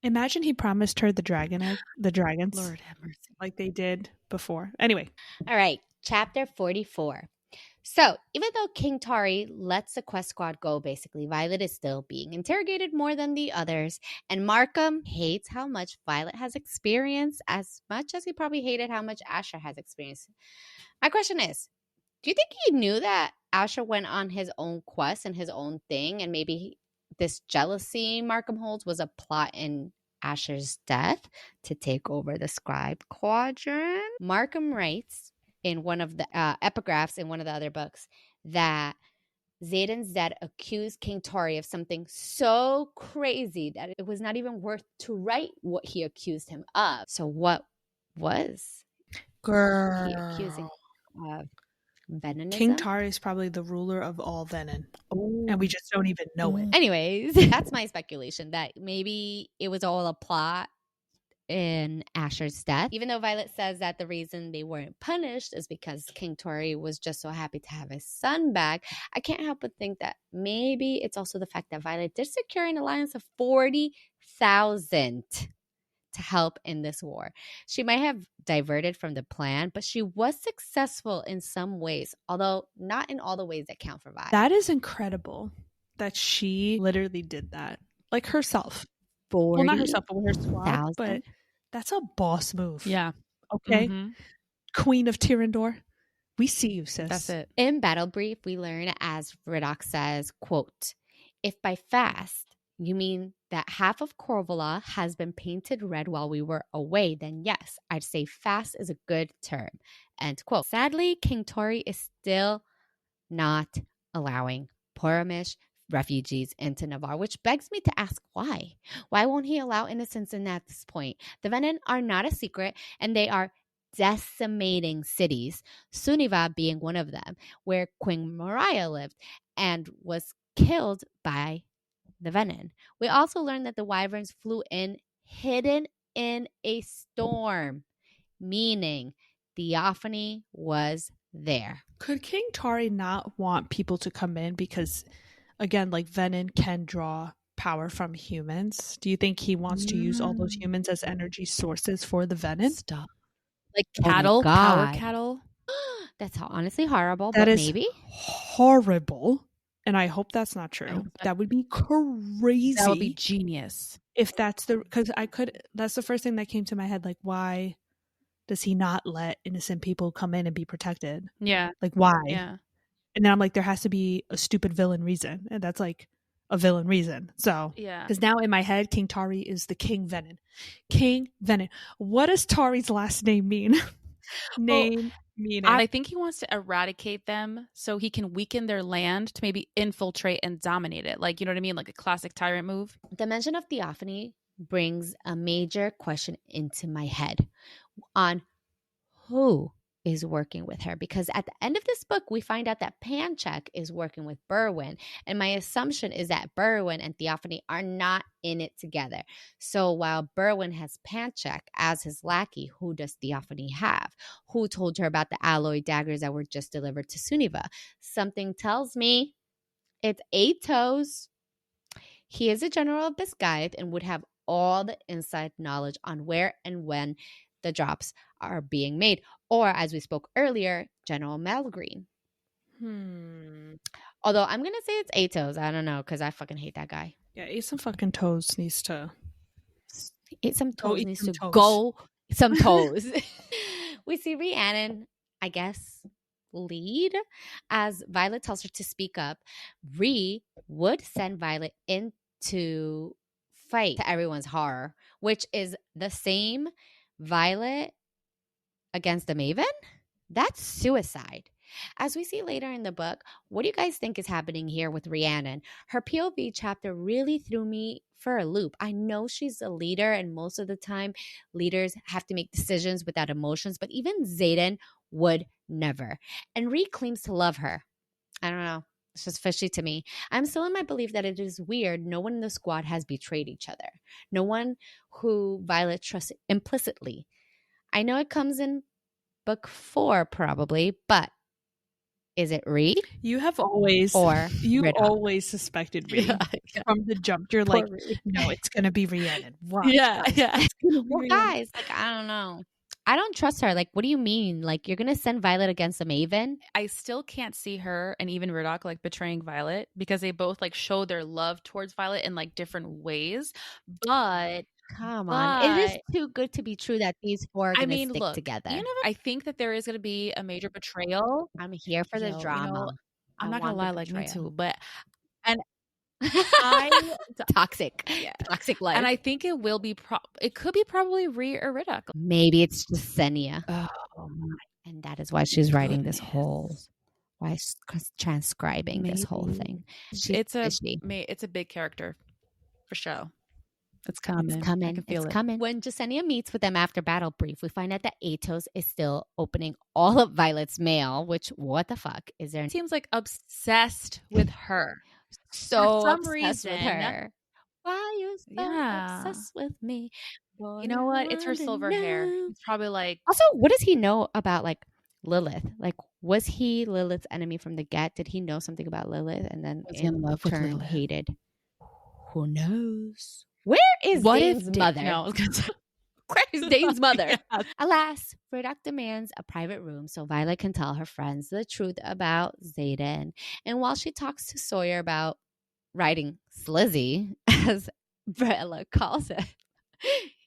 Imagine he promised her the dragons. Lord have mercy. Like they did before. Anyway. All right. Chapter 44. So, even though King Tari lets the quest squad go, basically, Violet is still being interrogated more than the others. And Markham hates how much Violet has experienced as much as he probably hated how much Asher has experienced. My question is, do you think he knew that Asher went on his own quest and his own thing? And maybe this jealousy Markham holds was a plot in Asher's death to take over the Scribe Quadrant? Markham writes in one of the epigraphs in one of the other books that Xaden's dad accused King Tori of something so crazy that it was not even worth to write what he accused him of. So what was he accusing of? Venomism? King Tori is probably the ruler of all Venom. And we just don't even know it. Anyways, that's my speculation, that maybe it was all a plot in Asher's death, even though Violet says that the reason they weren't punished is because King Tori was just so happy to have his son back. I can't help but think that maybe it's also the fact that Violet did secure an alliance of 40,000 to help in this war. She might have diverted from the plan, but she was successful in some ways, although not in all the ways that count for Violet. That is incredible that she literally did that. Like herself. 40, well, not herself, but with her squad. But that's a boss move. Yeah. Okay. Queen of Tyrandor. We see you, sis. That's it. In Battle Brief, we learn, as Ridoc says, quote, if by fast you mean that half of Corvola has been painted red while we were away, then yes, I'd say fast is a good term. End quote. Sadly, King Tori is still not allowing Poramish refugees into Navarre, which begs me to ask why. Why won't he allow innocents in at this point? The Venin are not a secret, and they are decimating cities, Suniva being one of them, where Queen Mariah lived and was killed by the Venin. We also learned that the Wyverns flew in hidden in a storm, meaning Theophany was there. Could King Tari not want people to come in because, again, like Venin can draw power from humans? Do you think he wants to use all those humans as energy sources for the Venin? Stop. Like cattle, power cattle. That's honestly horrible, That but is maybe. horrible. And I hope that's not true. That would be crazy. That would be genius. If that's that's the first thing that came to my head. Like, why does he not let innocent people come in and be protected? Yeah. Like, why? Yeah. And then I'm like, there has to be a stupid villain reason. And that's like a villain reason. So, yeah. Because now in my head, King Tari is the King Venin. King Venin. What does Tari's last name mean? Meaning. I think he wants to eradicate them so he can weaken their land to maybe infiltrate and dominate it. Like, you know what I mean? Like a classic tyrant move. The mention of Theophany brings a major question into my head on who is working with her, because at the end of this book we find out that Panchek is working with Berwyn, and my assumption is that Berwyn and Theophany are not in it together. So while Berwyn has Panchek as his lackey, who does Theophany have? Who told her about the alloy daggers that were just delivered to Suniva? Something tells me it's Atos. He is a general of Biscayth and would have all the inside knowledge on where and when the drops are being made. Or, as we spoke earlier, General Malgreen. Although I'm going to say it's Atos. I don't know, because I fucking hate that guy. Yeah, Eat Some Fucking Toes needs to... Eat Some Toes needs to go some toes. We see Rhiannon, I guess, lead as Violet tells her to speak up. Rhi would send Violet into fight, to everyone's horror, which is the same Violet against the Maven? That's suicide. As we see later in the book, what do you guys think is happening here with Rhiannon? Her POV chapter really threw me for a loop. I know she's a leader, and most of the time leaders have to make decisions without emotions, but even Xaden would never. And Rhi claims to love her. I don't know. It's just fishy to me. I'm still in my belief that it is weird. No one in the squad has betrayed each other. No one who Violet trusts implicitly. I know it comes in book 4 probably, but is it Rhi? You have always always suspected Rhi from the jump. You're like, no, it's gonna be Rhiannon. Yeah. Well, guys, like, I don't know. I don't trust her. Like, what do you mean? Like, you're gonna send Violet against a Maven? I still can't see her and even Ridoc like betraying Violet, because they both like show their love towards Violet in like different ways. But come on, it is too good to be true that these four are gonna stick together. I think that there is gonna be a major betrayal. I'm here for the drama. I'm not gonna lie, like me too, but toxic life, and I think it will be. It could be probably Rhi or Ridoc. Maybe it's just Senia. Oh my! And that is why she's writing this whole. Why she's transcribing this whole thing. It's a big character, for sure. It's coming. It's coming. I can feel it's coming. When Jasenia meets with them after battle brief, we find out that Atos is still opening all of Violet's mail, which, what the fuck? Is there? Seems like obsessed with her. So for some obsessed reason. With her. Why are you so obsessed with me? You know what? It's her silver hair. It's probably like. Also, what does he know about like Lilith? Like, was he Lilith's enemy from the get? Did he know something about Lilith and then in love with Lilith? Hated? Who knows? Where is Dane's mother? No, where is Dane's mother? Yeah. Alas, Ridoc demands a private room so Violet can tell her friends the truth about Xaden. And while she talks to Sawyer about riding Slizzy, as Bella calls it,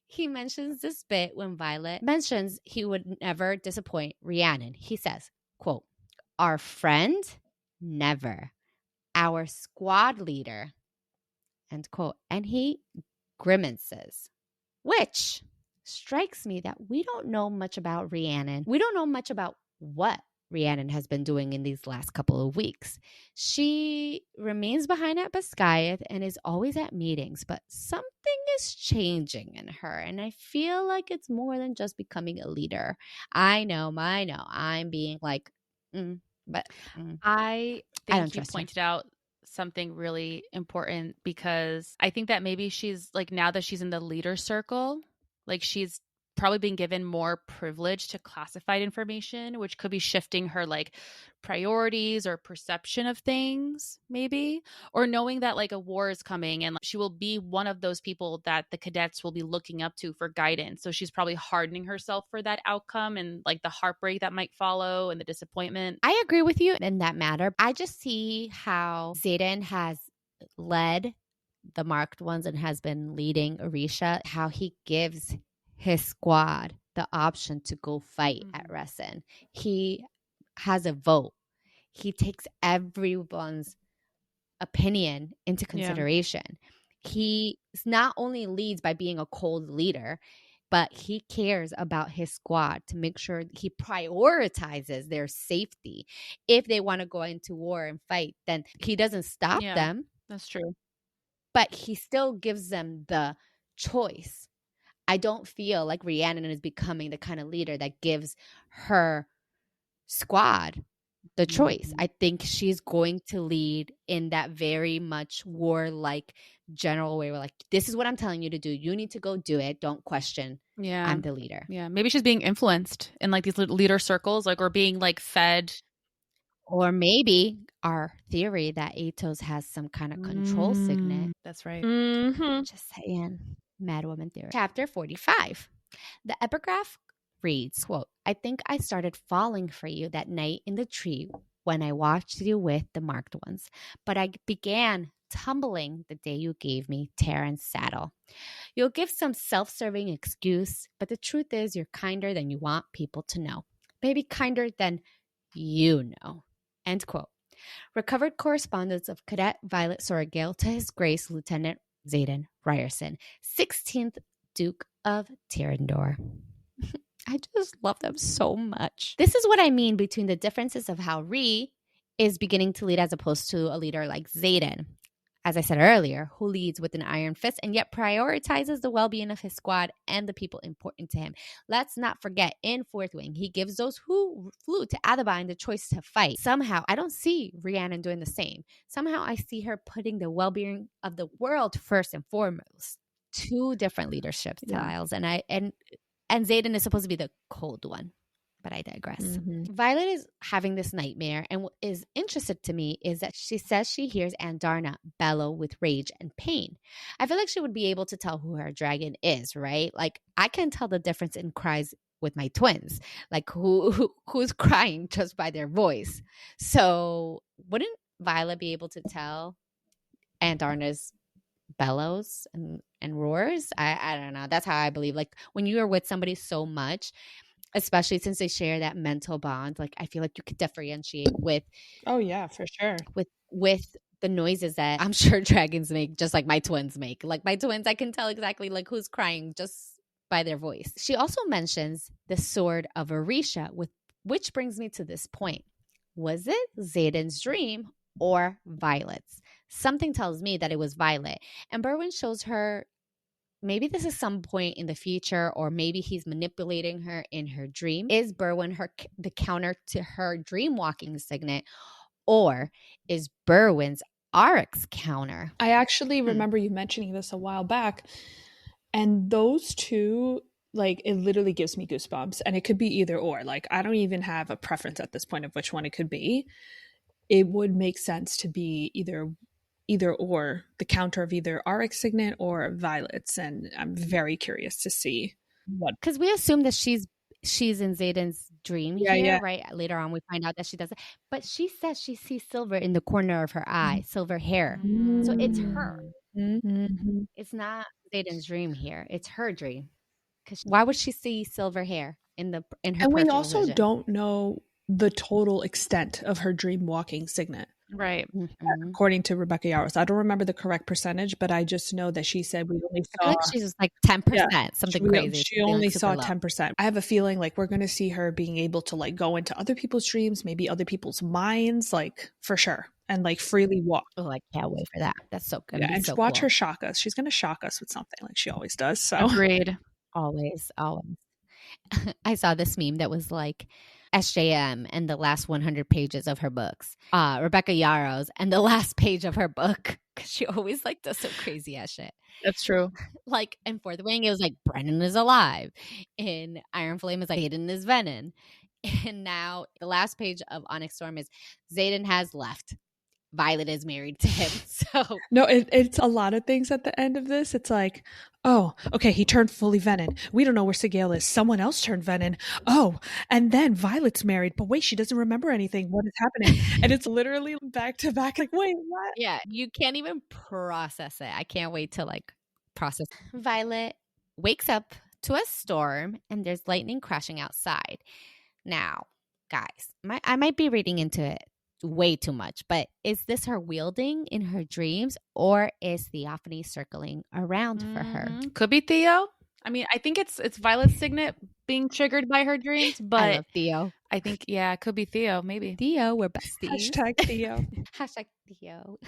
he mentions this bit when Violet mentions he would never disappoint Rhiannon. He says, quote, "Our friend? Never. Our squad leader? end quote. And he grimaces, which strikes me that we don't know much about Rhiannon. We don't know much about what Rhiannon has been doing in these last couple of weeks. She remains behind at Basquiat and is always at meetings, but something is changing in her. And I feel like it's more than just becoming a leader. I know. I'm being like, but I don't think you trust her. pointed out something really important, because I think that maybe she's like, now that she's in the leader circle, like she's probably being given more privilege to classified information, which could be shifting her like priorities or perception of things, maybe, or knowing that like a war is coming and like, she will be one of those people that the cadets will be looking up to for guidance. So she's probably hardening herself for that outcome and like the heartbreak that might follow and the disappointment. I agree with you in that matter. I just see how Xaden has led the marked ones and has been leading Orisha, how he gives his squad the option to go fight at Resin. He has a vote. He takes everyone's opinion into consideration. Yeah. He not only leads by being a cold leader, but he cares about his squad to make sure he prioritizes their safety. If they want to go into war and fight, then he doesn't stop them. That's true. But he still gives them the choice. I don't feel like Rhiannon is becoming the kind of leader that gives her squad the choice. I think she's going to lead in that very much warlike general way. We're like, this is what I'm telling you to do. You need to go do it. Don't question. Yeah. I'm the leader. Yeah. Maybe she's being influenced in like these leader circles, like, or being like fed. Or maybe our theory that Atos has some kind of control signet. That's right. Just saying. Mad woman theory. Chapter 45. The epigraph reads, quote, I think I started falling for you that night in the tree when I watched you with the marked ones, but I began tumbling the day you gave me Terran's saddle. You'll give some self-serving excuse, but the truth is you're kinder than you want people to know. Maybe kinder than you know. End quote. Recovered correspondence of Cadet Violet Sorgale to His Grace Lieutenant Xaden Ryerson, 16th Duke of Tyrrendor. I just love them so much. This is what I mean between the differences of how Rhi is beginning to lead as opposed to a leader like Xaden, as I said earlier, who leads with an iron fist and yet prioritizes the well-being of his squad and the people important to him. Let's not forget, in Fourth Wing, he gives those who flew to Adabine the choice to fight. Somehow, I don't see Rhiannon doing the same. Somehow, I see her putting the well-being of the world first and foremost. Two different leadership styles, and Xaden is supposed to be the cold one. But I digress. Violet is having this nightmare, and what is interesting to me is that she says she hears Andarna bellow with rage and pain. I feel like she would be able to tell who her dragon is, right? Like, I can tell the difference in cries with my twins, like who's crying just by their voice. So wouldn't Violet be able to tell Andarna's bellows and roars? I don't know. That's how I believe. Like, when you are with somebody so much, especially since they share that mental bond, like I feel like you could differentiate with. Oh yeah, for sure. With the noises that I'm sure dragons make, just like my twins make. Like my twins, I can tell exactly like who's crying just by their voice. She also mentions the sword of Orisha, which brings me to this point. Was it Xaden's dream or Violet's? Something tells me that it was Violet. And Berwin shows her. Maybe this is some point in the future, or maybe he's manipulating her in her dream. Is Berwin the counter to her dream walking signet, or is Berwin's Oryx counter? I actually remember you mentioning this a while back, and those two, like, it literally gives me goosebumps, and it could be either or. Like, I don't even have a preference at this point of which one it could be. It would make sense to be either or, the counter of either Oryx signet or Violet's, and I'm very curious to see what. Because we assume that she's in Xaden's dream right? Later on, we find out that she doesn't. But she says she sees silver in the corner of her eye, silver hair. So it's her. It's not Xaden's dream here. It's her dream. Because why would she see silver hair in her? And we also don't know the total extent of her dream walking signet. Right. Mhm. according to Rebecca Yarros. I don't remember the correct percentage, but I just know that she said we only I feel saw. like she's just like 10%, something crazy. She something only like super saw low. 10%. I have a feeling like we're going to see her being able to like go into other people's dreams, maybe other people's minds, like for sure, and like freely walk. Oh, I can't wait for that. That's so gonna Yeah, be and so watch cool. her shock us. She's going to shock us with something like she always does. So Agreed. Always, always. I saw this meme that was like SJM and the last 100 pages of her books. Rebecca Yarros and the last page of her book. Because she always like does some crazy ass shit. That's true. Like in Fourth Wing, it was like Brennan is alive. In Iron Flame, it's like Xaden is Venom. And now the last page of Onyx Storm is Xaden has left. Violet is married to him. So no, it's a lot of things at the end of this. It's like, oh, okay, he turned fully Venom. We don't know where Sigale is. Someone else turned Venom. Oh, and then Violet's married, but wait, she doesn't remember anything. What is happening? And it's literally back to back. Like, wait, what? yeah, you can't even process it. I can't wait to like process. Violet wakes up to a storm and there's lightning crashing outside. Now, guys, I might be reading into it way too much, but is this her wielding in her dreams, or is Theophany circling around for her? Could be Theo. I mean, I think it's Violet's signet being triggered by her dreams, but I love Theo. I think, yeah, it could be Theo, maybe. Theo, we're besties. Hashtag Theo. Hashtag Theo.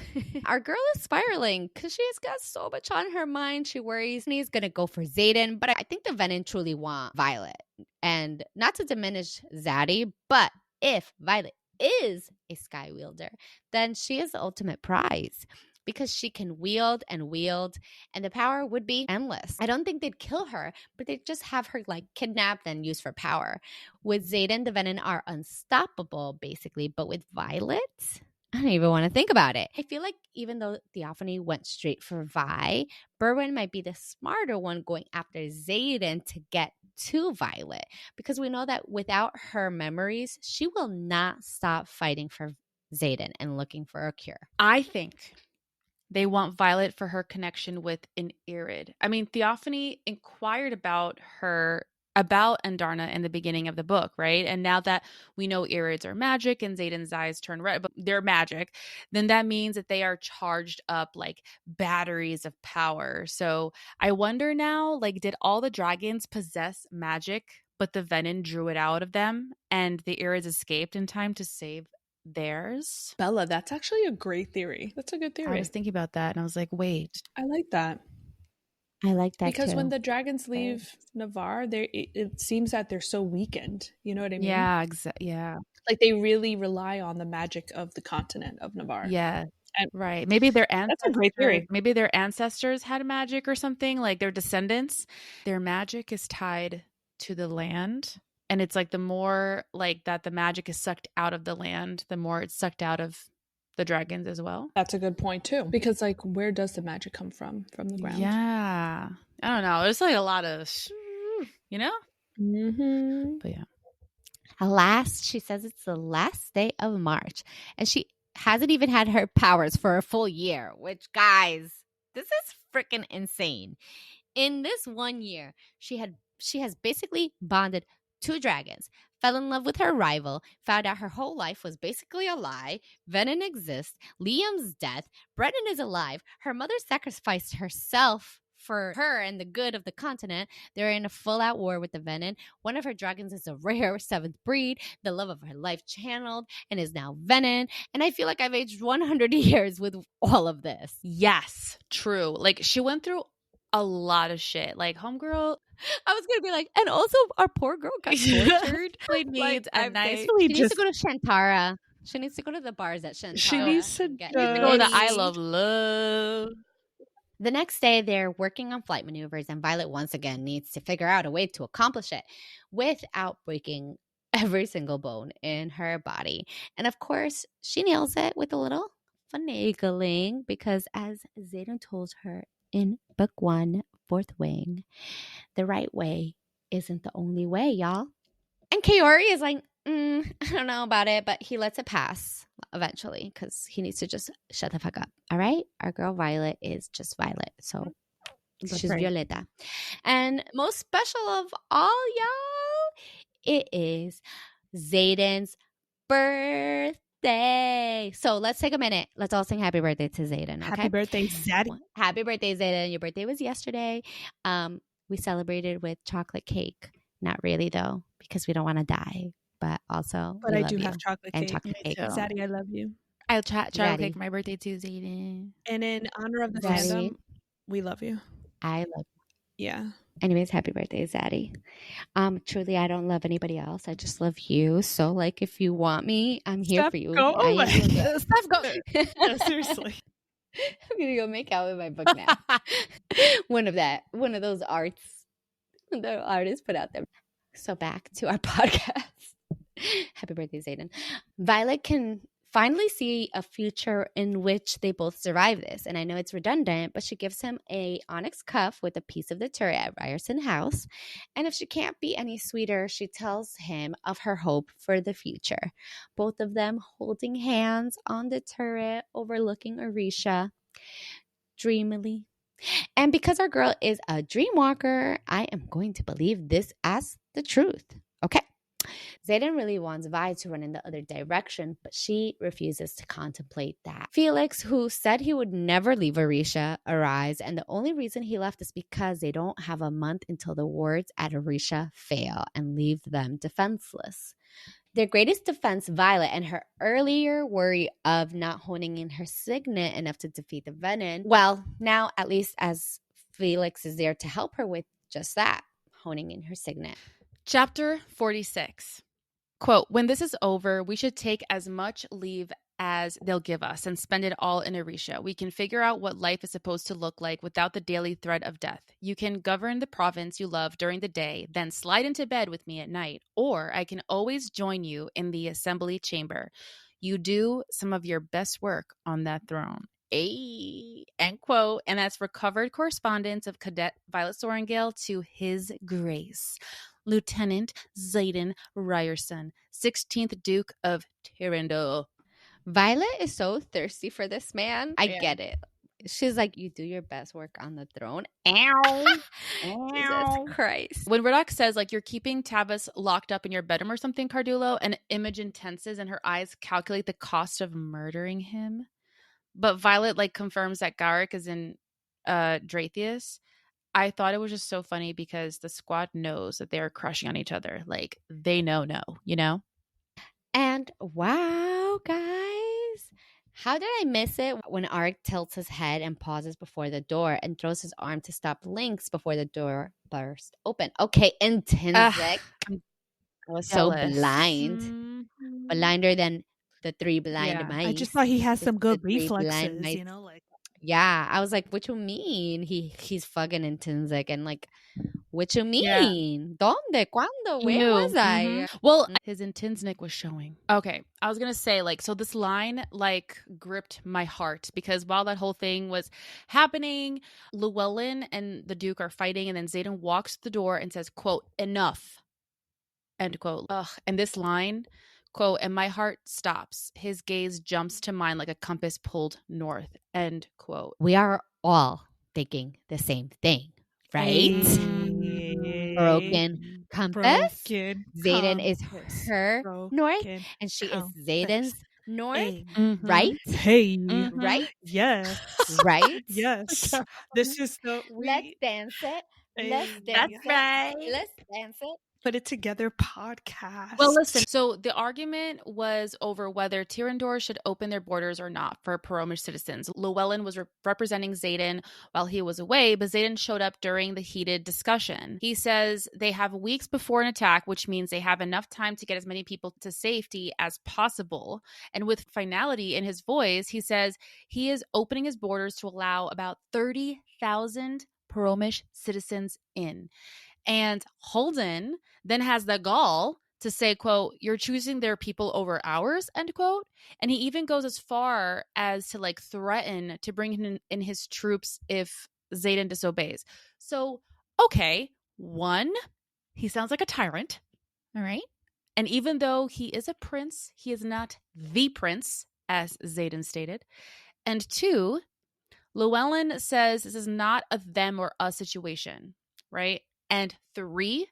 Our girl is spiraling because she's got so much on her mind. She worries he's going to go for Xaden, but I think the Venom truly want Violet. And not to diminish Zaddy, but if Violet is a sky wielder, then she is the ultimate prize because she can wield and the power would be endless. I don't think they'd kill her, but they'd just have her like kidnapped and used for power. With Xaden, the Venom are unstoppable basically, but with Violet, I don't even want to think about it. I feel like even though Theophany went straight for Vi, Berwin might be the smarter one going after Xaden to get to Violet, because we know that without her memories, she will not stop fighting for Xaden and looking for a cure. I think they want Violet for her connection with an irid. I mean, Theophany inquired about Andarna in the beginning of the book, right? And now that we know irids are magic and Xaden's eyes turn red, but they're magic, then that means that they are charged up like batteries of power. So I wonder now, like, did all the dragons possess magic, but the Venom drew it out of them and the irids escaped in time to save theirs? Bella, that's actually a great theory. That's a good theory. I was thinking about that and I was like, wait. I like that. I like that because too. when the dragons leave Navarre, it seems that they're so weakened. You know what I mean? Yeah, yeah. Like they really rely on the magic of the continent of Navarre. Yeah. And right. Maybe their ancestors. That's a great theory. Maybe their ancestors had magic or something. Like their descendants, their magic is tied to the land, and it's like the more like that the magic is sucked out of the land, the more it's sucked out of the dragons as well. That's a good point too, because like where does the magic come from the ground? Yeah, I don't know. There's like a lot of, you know. Mm-hmm. But yeah. Alas, she says it's the last day of March, and she hasn't even had her powers for a full year, which, guys, this is freaking insane. In this 1 year, she has basically bonded 2 dragons, fell in love with her rival, found out her whole life was basically a lie, Venom exists, Liam's death, Brennan is alive, her mother sacrificed herself for her and the good of the continent. They're in a full-out war with the Venom. One of her dragons is a rare 7th breed, the love of her life channeled, and is now Venom. And I feel like I've aged 100 years with all of this. Yes, true. Like she went through a lot of shit. Like homegirl, I was gonna be like, and also our poor girl got tortured. Like needs a nice. She needs to go to Shantara. She needs to go to the bars at Shantara. She needs to go to I Love Love. The next day, they're working on flight maneuvers, and Violet once again needs to figure out a way to accomplish it without breaking every single bone in her body. And of course, she nails it with a little finagling, because as Xaden told her in book 1, 4th Wing, the right way isn't the only way, y'all. And Kaori is like, I don't know about it, but he lets it pass eventually because he needs to just shut the fuck up. All right? Our girl Violet is just Violet. So she's right. Violeta. And most special of all, y'all, it is Xaden's birthday. birthday. So let's take a minute. Let's all sing happy birthday to Xaden, okay? Happy birthday, Zaddy. Well, happy birthday, Xaden. Your birthday was yesterday. We celebrated with chocolate cake. Not really, though, because we don't want to die. But also, But we I love do you. have chocolate And cake. chocolate cake. Zaddy, I love you. I'll chocolate cake Zaddy. my birthday too, Xaden. And in honor of the Zaddy. fandom, we love you. I love you. Yeah. Anyways, happy birthday, Zaddy. Truly, I don't love anybody else. I just love you. So, like, if you want me, I'm here Steph, for you. go I am away. your- Steph, go. No, seriously. I'm gonna go make out with my book now. one of those arts the artists put out there. So back to our podcast. Happy birthday, Xaden. Violet can finally see a future in which they both survive this. And I know it's redundant, but she gives him a onyx cuff with a piece of the turret at Ryerson House. And if she can't be any sweeter, she tells him of her hope for the future. Both of them holding hands on the turret overlooking Orisha dreamily. And because our girl is a dream walker, I am going to believe this as the truth. Okay. Xaden really wants Vi to run in the other direction, but she refuses to contemplate that. Felix, who said he would never leave Orisha, arrives, and the only reason he left is because they don't have a month until the wards at Orisha fail and leave them defenseless. Their greatest defense, Violet, and her earlier worry of not honing in her signet enough to defeat the Venom, well, now at least as Felix is there to help her with just that, honing in her signet. Chapter 46. Quote, when this is over, we should take as much leave as they'll give us and spend it all in Orisha. We can figure out what life is supposed to look like without the daily threat of death. You can govern the province you love during the day, then slide into bed with me at night, or I can always join you in the assembly chamber. You do some of your best work on that throne. End quote. And that's recovered correspondence of Cadet Violet Sorengale to His Grace Lieutenant Xaden Ryerson, 16th Duke of Tyrrendil. Violet is so thirsty for this man. I get it. She's like, you do your best work on the throne. Ow. Jesus Christ. When Ridoc says, like, you're keeping Tabas locked up in your bedroom or something, Cardulo, and Imogen tenses and her eyes calculate the cost of murdering him. But Violet, like, confirms that Garrick is in Dratheus. I thought it was just so funny because the squad knows that they're crushing on each other. Like, they know, you know? And wow, guys, how did I miss it when Arik tilts his head and pauses before the door and throws his arm to stop Lynx before the door burst open? Okay, intrinsic. I was so blind. Blinder than the three blind mice. I just thought he has some good reflexes, you know, like. Yeah, I was like, what you mean? He's fucking intrinsic and like, what you mean? Yeah. Donde? Cuando? Where was I? Mm-hmm. Well, his intrinsic was showing. Okay, I was gonna say, like, so this line like gripped my heart because while that whole thing was happening, Llewellyn and the Duke are fighting, and then Xaden walks to the door and says, quote, enough, end quote. Ugh, and this line, quote, and my heart stops. His gaze jumps to mine like a compass pulled north, end quote. We are all thinking the same thing, right? Broken compass. Xaden is her north, and she is Xaden's north, right? Hey, right? Yes, right? Yes. This is the let's dance it. Let's dance it. Right. Let's dance it. Put it together podcast. Well, listen. So the argument was over whether Tyrrendor should open their borders or not for Poromish citizens. Llewellyn was representing Xaden while he was away, but Xaden showed up during the heated discussion. He says they have weeks before an attack, which means they have enough time to get as many people to safety as possible. And with finality in his voice, he says he is opening his borders to allow about 30,000 Poromish citizens in. And Holden then has the gall to say, quote, you're choosing their people over ours, end quote. And he even goes as far as to like threaten to bring in his troops if Xaden disobeys. So, okay, one, he sounds like a tyrant, all right? And even though he is a prince, he is not the prince, as Xaden stated. And two, Llewellyn says this is not a them or us situation, right? And three,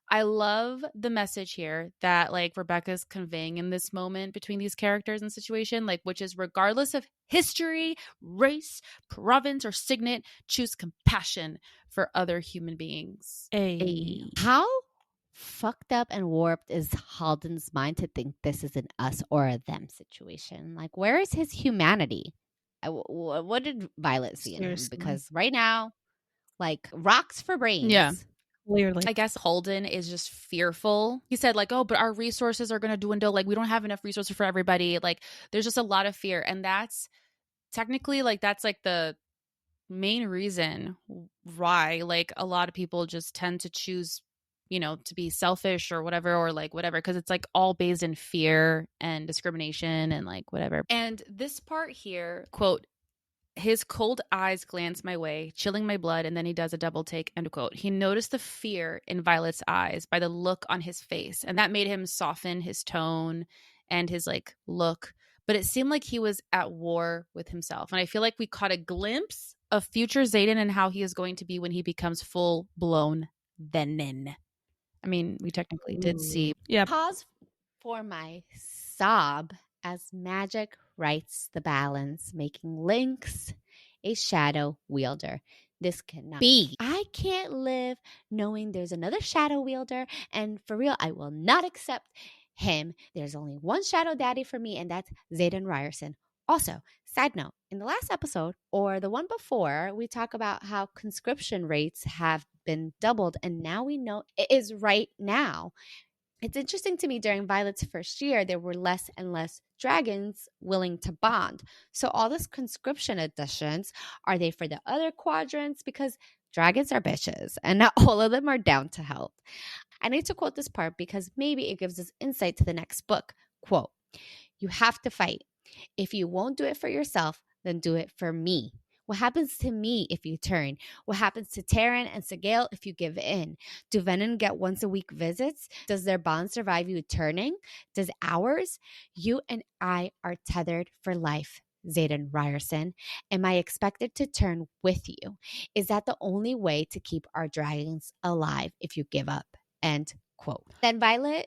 I love the message here that like Rebecca's conveying in this moment between these characters and situation, like which is regardless of history, race, province, or signet, choose compassion for other human beings. How fucked up and warped is Halden's mind to think this is an us or a them situation? Like, where is his humanity? What did Violet see in him? Seriously. Because right now, like, rocks for brains. Yeah. Clearly. I guess Holden is just fearful. He said like, oh, but our resources are going to dwindle. Like we don't have enough resources for everybody. Like there's just a lot of fear. And that's technically like, that's like the main reason why like a lot of people just tend to choose, you know, to be selfish or whatever, or like whatever, because it's like all based in fear and discrimination and like whatever. And this part here, quote, his cold eyes glance my way, chilling my blood, and then he does a double take, end quote. He noticed the fear in Violet's eyes by the look on his face, and that made him soften his tone and his like look. But it seemed like he was at war with himself. And I feel like we caught a glimpse of future Xaden and how he is going to be when he becomes full-blown venom. I mean, we technically did see. Yeah. Pause for my sob as magic rights the balance, making Lynx a shadow wielder. This cannot be. I can't live knowing there's another shadow wielder, and for real, I will not accept him. There's only one shadow daddy for me, and that's Xaden Ryerson. Also, side note, in the last episode, or the one before, we talk about how conscription rates have been doubled, and now we know it is right now. It's interesting to me, during Violet's first year, there were less and less dragons willing to bond. So all this conscription additions, are they for the other quadrants? Because dragons are bitches and not all of them are down to help. I need to quote this part because maybe it gives us insight to the next book. Quote, you have to fight. If you won't do it for yourself, then do it for me. What happens to me if you turn? What happens to Taryn and Sigale if you give in? Do Venom get once a week visits? Does their bond survive you turning? Does ours? You and I are tethered for life, Xaden Ryerson. Am I expected to turn with you? Is that the only way to keep our dragons alive if you give up? End quote. Then Violet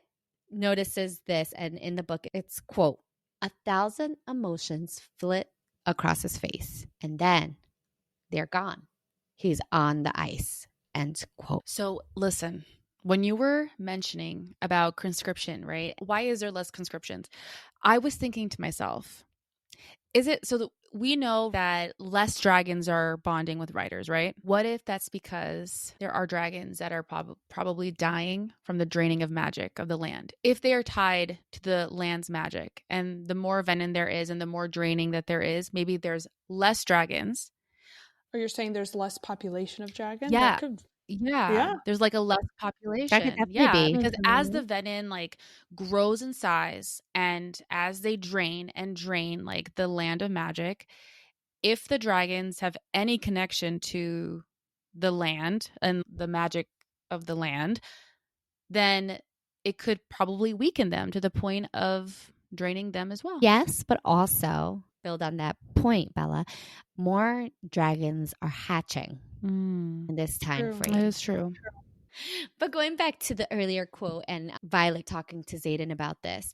notices this, and in the book it's, quote, 1,000 emotions flit across his face, and then they're gone. He's on the ice, end quote. So listen, when you were mentioning about conscription, right? Why is there less conscriptions? I was thinking to myself, is it so that we know that less dragons are bonding with riders, right? What if that's because there are dragons that are probably dying from the draining of magic of the land? If they are tied to the land's magic, and the more venom there is and the more draining that there is, maybe there's less dragons. Or you're saying there's less population of dragons? Yeah. That could... Yeah, there's like a less population. That could definitely be. Because as the venom like grows in size, and as they drain like the land of magic, if the dragons have any connection to the land and the magic of the land, then it could probably weaken them to the point of draining them as well. Yes, but also build on that point, Bella. More dragons are hatching in this time frame. That is true. But going back to the earlier quote and Violet talking to Xaden about this,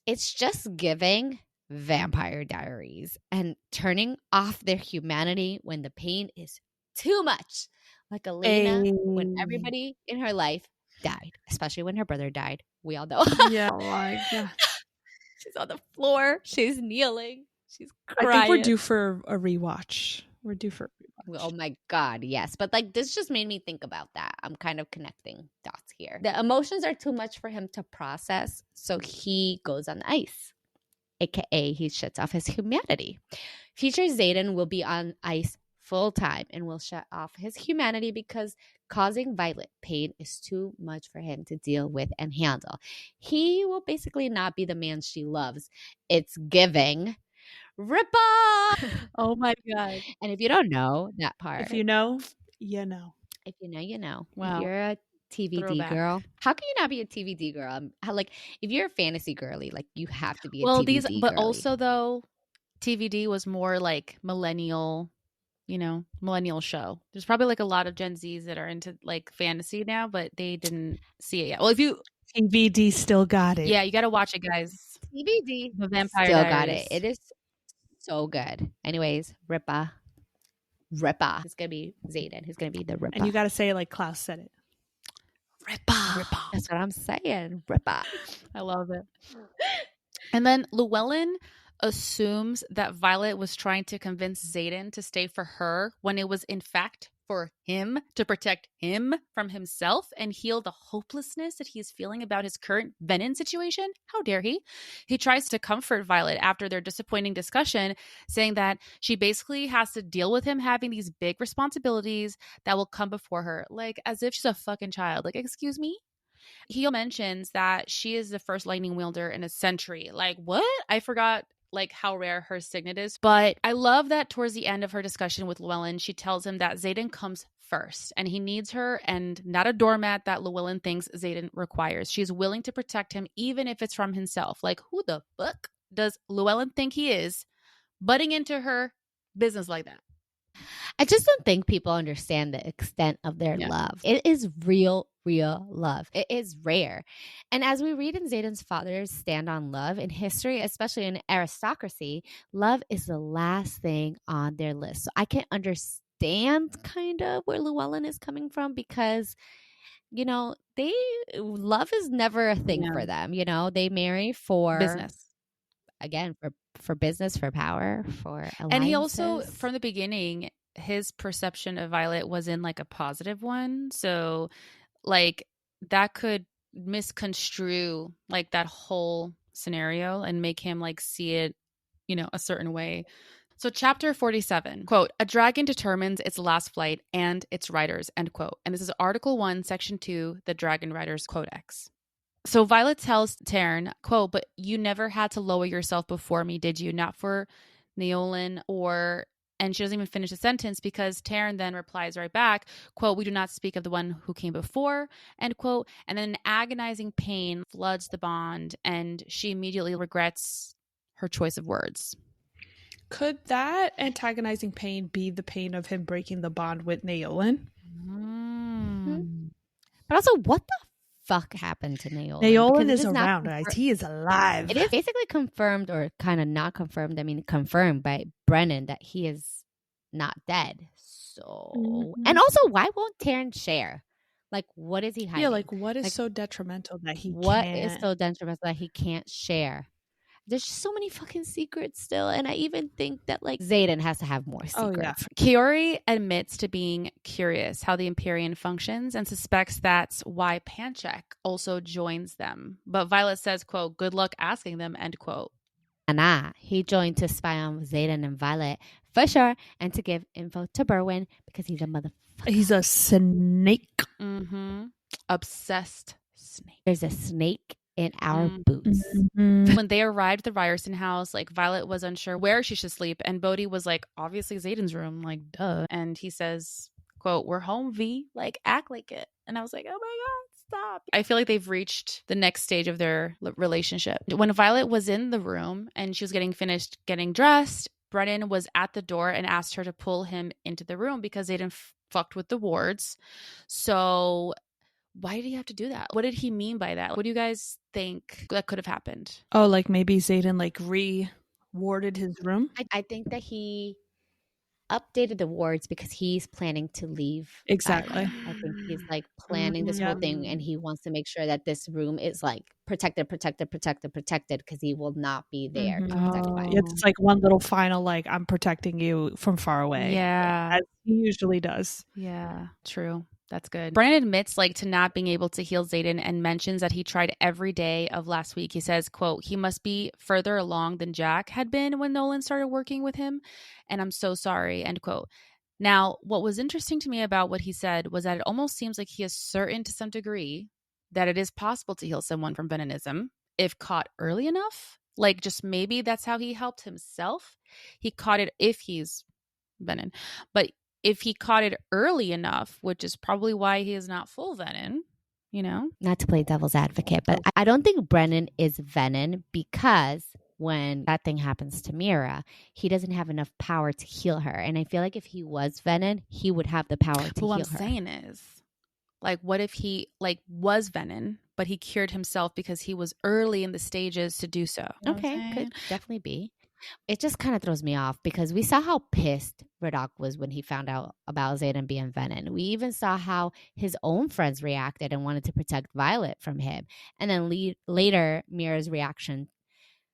it's just giving Vampire Diaries and turning off their humanity when the pain is too much. Like Elena, when everybody in her life died, especially when her brother died. We all know. Yeah, like, yeah. She's on the floor. She's kneeling. She's crying. I think we're due for a rewatch. We're due for a rewatch. Oh my God, yes. But like this just made me think about that. I'm kind of connecting dots here. The emotions are too much for him to process, so he goes on ice, aka he shuts off his humanity. Future Xaden will be on ice full time and will shut off his humanity because causing Violet pain is too much for him to deal with and handle. He will basically not be the man she loves. It's giving rip off. Oh my God. And if you don't know that part, If you know, you know. if you know, you know. Wow. If you're a TVD Throwback. girl, how can you not be a TVD girl? Like, if you're a fantasy girly, like you have to be a Well, TVD but girly. also though, TVD was more like millennial millennial show. There's probably like a lot of Gen Zs that are into like fantasy now, but they didn't see it yet. Well, if you TVD still got it. Yeah, you got to watch it, guys. TBD. The Vampire Still Diaries. got it. It is so good. Anyways, Rippa. It's going to be Xaden. Who's going to be the Rippa. And you got to say it like Klaus said it. Rippa. That's what I'm saying. Rippa. I love it. And then Llewellyn assumes that Violet was trying to convince Xaden to stay for her when it was in fact for him to protect him from himself and heal the hopelessness that he's feeling about his current venom situation. How dare he? He tries to comfort Violet after their disappointing discussion, saying that she basically has to deal with him having these big responsibilities that will come before her, like as if she's a fucking child. Like, excuse me? He mentions that she is the first lightning wielder in a century. Like, what? I forgot like how rare her signet is. But I love that towards the end of her discussion with Llewellyn, she tells him that Xaden comes first and he needs her and not a doormat that Llewellyn thinks Xaden requires. She's willing to protect him even if it's from himself. Like, who the fuck does Llewellyn think he is butting into her business like that? I just don't think people understand the extent of their love. It is real love. It is rare. And as we read in Xaden's father's stand on love in history, especially in aristocracy, love is the last thing on their list. So I can understand kind of where Llewellyn is coming from because, love is never a thing for them. They marry for business. Again, for business, for power, for alliances. And he also, from the beginning, his perception of Violet was in like a positive one. So like that could misconstrue like that whole scenario and make him like see it, a certain way. So chapter 47, quote, "A dragon determines its last flight and its riders," end quote. And this is Article 1, Section 2, the Dragon Riders Codex. So Violet tells Taryn, quote, "But you never had to lower yourself before me, did you? Not for Neolin or..." And she doesn't even finish the sentence because Taryn then replies right back, quote, "We do not speak of the one who came before," end quote. And then an agonizing pain floods the bond and she immediately regrets her choice of words. Could that antagonizing pain be the pain of him breaking the bond with Neolin? Mm-hmm. But also, what the fuck happened to Neolin? Neolin is around, guys. He is alive. It is basically confirmed, or kind of not confirmed. I mean, confirmed by Brennan that he is not dead. So, and also, why won't Taryn share? Like, what is he hiding? Yeah, like, what is so detrimental that he can't? What is so detrimental that he can't share? There's just so many fucking secrets still. And I even think that like Xaden has to have more secrets. Oh, yeah. Kiori admits to being curious how the Empyrean functions and suspects that's why Panchek also joins them. But Violet says, quote, "Good luck asking them," end quote. He joined to spy on Xaden and Violet for sure and to give info to Berwin because he's a motherfucker. He's a snake. Mm-hmm. Obsessed snake. There's a snake in our boots. When they arrived at the Ryerson house, like Violet was unsure where she should sleep, and Bodhi was like, obviously Xaden's room, like duh. And he says, quote, "We're home, V, like act like it." And I was like, oh my god, stop. I feel like they've reached the next stage of their relationship. When Violet was in the room and she was finished getting dressed, Brennan was at the door and asked her to pull him into the room because Xaden fucked with the wards. So why did he have to do that? What did he mean by that? What do you guys think that could have happened? Oh, like maybe Xaden like re-warded his room? I think that he updated the wards because he's planning to leave. Exactly. I think he's like planning this whole thing and he wants to make sure that this room is like protected because he will not be there to protect Violet. It's like one little final like, I'm protecting you from far away. Yeah. As he usually does. Yeah, true. That's good. Brennan admits to not being able to heal Xaden and mentions that he tried every day of last week. He says, quote, "He must be further along than Jack had been when Nolan started working with him. And I'm so sorry," end quote. Now, what was interesting to me about what he said was that it almost seems like he is certain to some degree that it is possible to heal someone from venenism if caught early enough. Like just maybe that's how he helped himself. He caught it if he's venin. But if he caught it early enough, which is probably why he is not full venin, Not to play devil's advocate, but I don't think Brennan is venin because when that thing happens to Mira, he doesn't have enough power to heal her. And I feel like if he was Venom, he would have the power to heal her. What I'm saying is, like, what if he was Venom, but he cured himself because he was early in the stages to do so? Okay, could definitely be. It just kind of throws me off because we saw how pissed Ridoc was when he found out about Xaden being Venom. We even saw how his own friends reacted and wanted to protect Violet from him. And then later, Mira's reaction.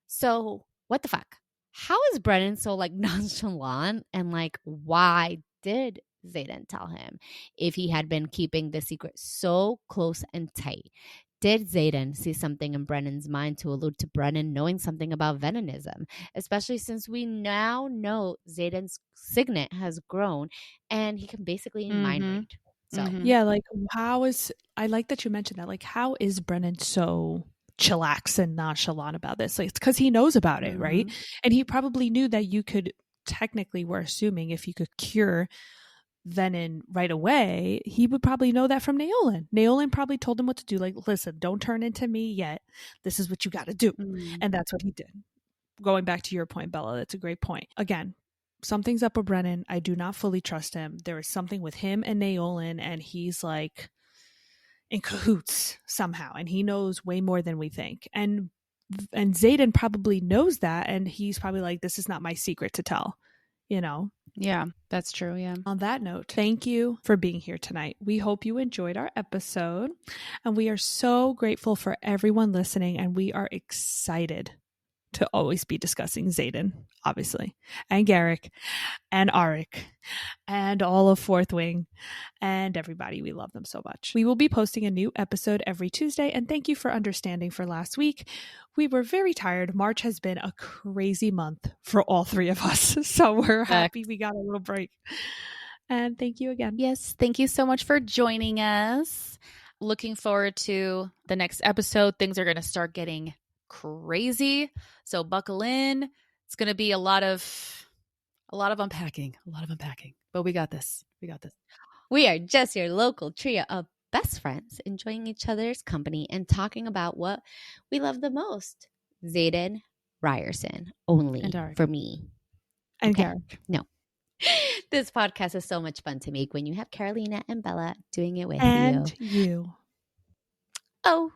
So what the fuck? How is Brennan so nonchalant, and why did Xaden tell him if he had been keeping the secret so close and tight? Did Xaden see something in Brennan's mind to allude to Brennan knowing something about Venomism, especially since we now know Xaden's signet has grown and he can basically mind read? So yeah, I like that you mentioned that. How is Brennan so chillax and nonchalant about this? It's because he knows about it, right? And he probably knew that you could, technically, we're assuming, if you could cure Venom right away, he would probably know that from Naolin. Naolin probably told him what to do. Listen, don't turn into me yet. This is what you got to do. And that's what he did. Going back to your point, Bella, that's a great point. Again, something's up with Brennan. I do not fully trust him. There is something with him and Naolin, and he's in cahoots somehow, and he knows way more than we think. And Xaden probably knows that, and he's probably this is not my secret to tell, Yeah, that's true. Yeah. On that note, thank you for being here tonight. We hope you enjoyed our episode, and we are so grateful for everyone listening, and we are excited to always be discussing Xaden, obviously, and Garrick, and Arik, and all of Fourth Wing, and everybody. We love them so much. We will be posting a new episode every Tuesday, and thank you for understanding for last week. We were very tired. March has been a crazy month for all three of us, so we're happy we got a little break. And thank you again. Yes, thank you so much for joining us. Looking forward to the next episode. Things are going to start getting crazy, so buckle in. It's going to be a lot of unpacking, but we got this. We are just your local trio of best friends, enjoying each other's company and talking about what we love the most. Xaden, Ryerson, only for me. And Garrick. No. This podcast is so much fun to make when you have Carolina and Bella doing it with you. Oh,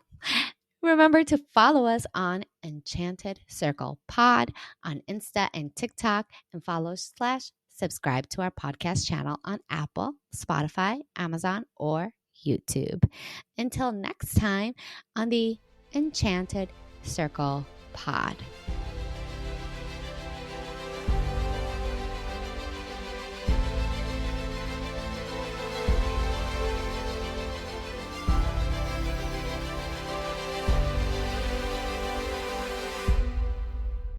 remember to follow us on Enchanted Circle Pod on Insta and TikTok, and follow/subscribe to our podcast channel on Apple, Spotify, Amazon, or YouTube. Until next time on the Enchanted Circle Pod.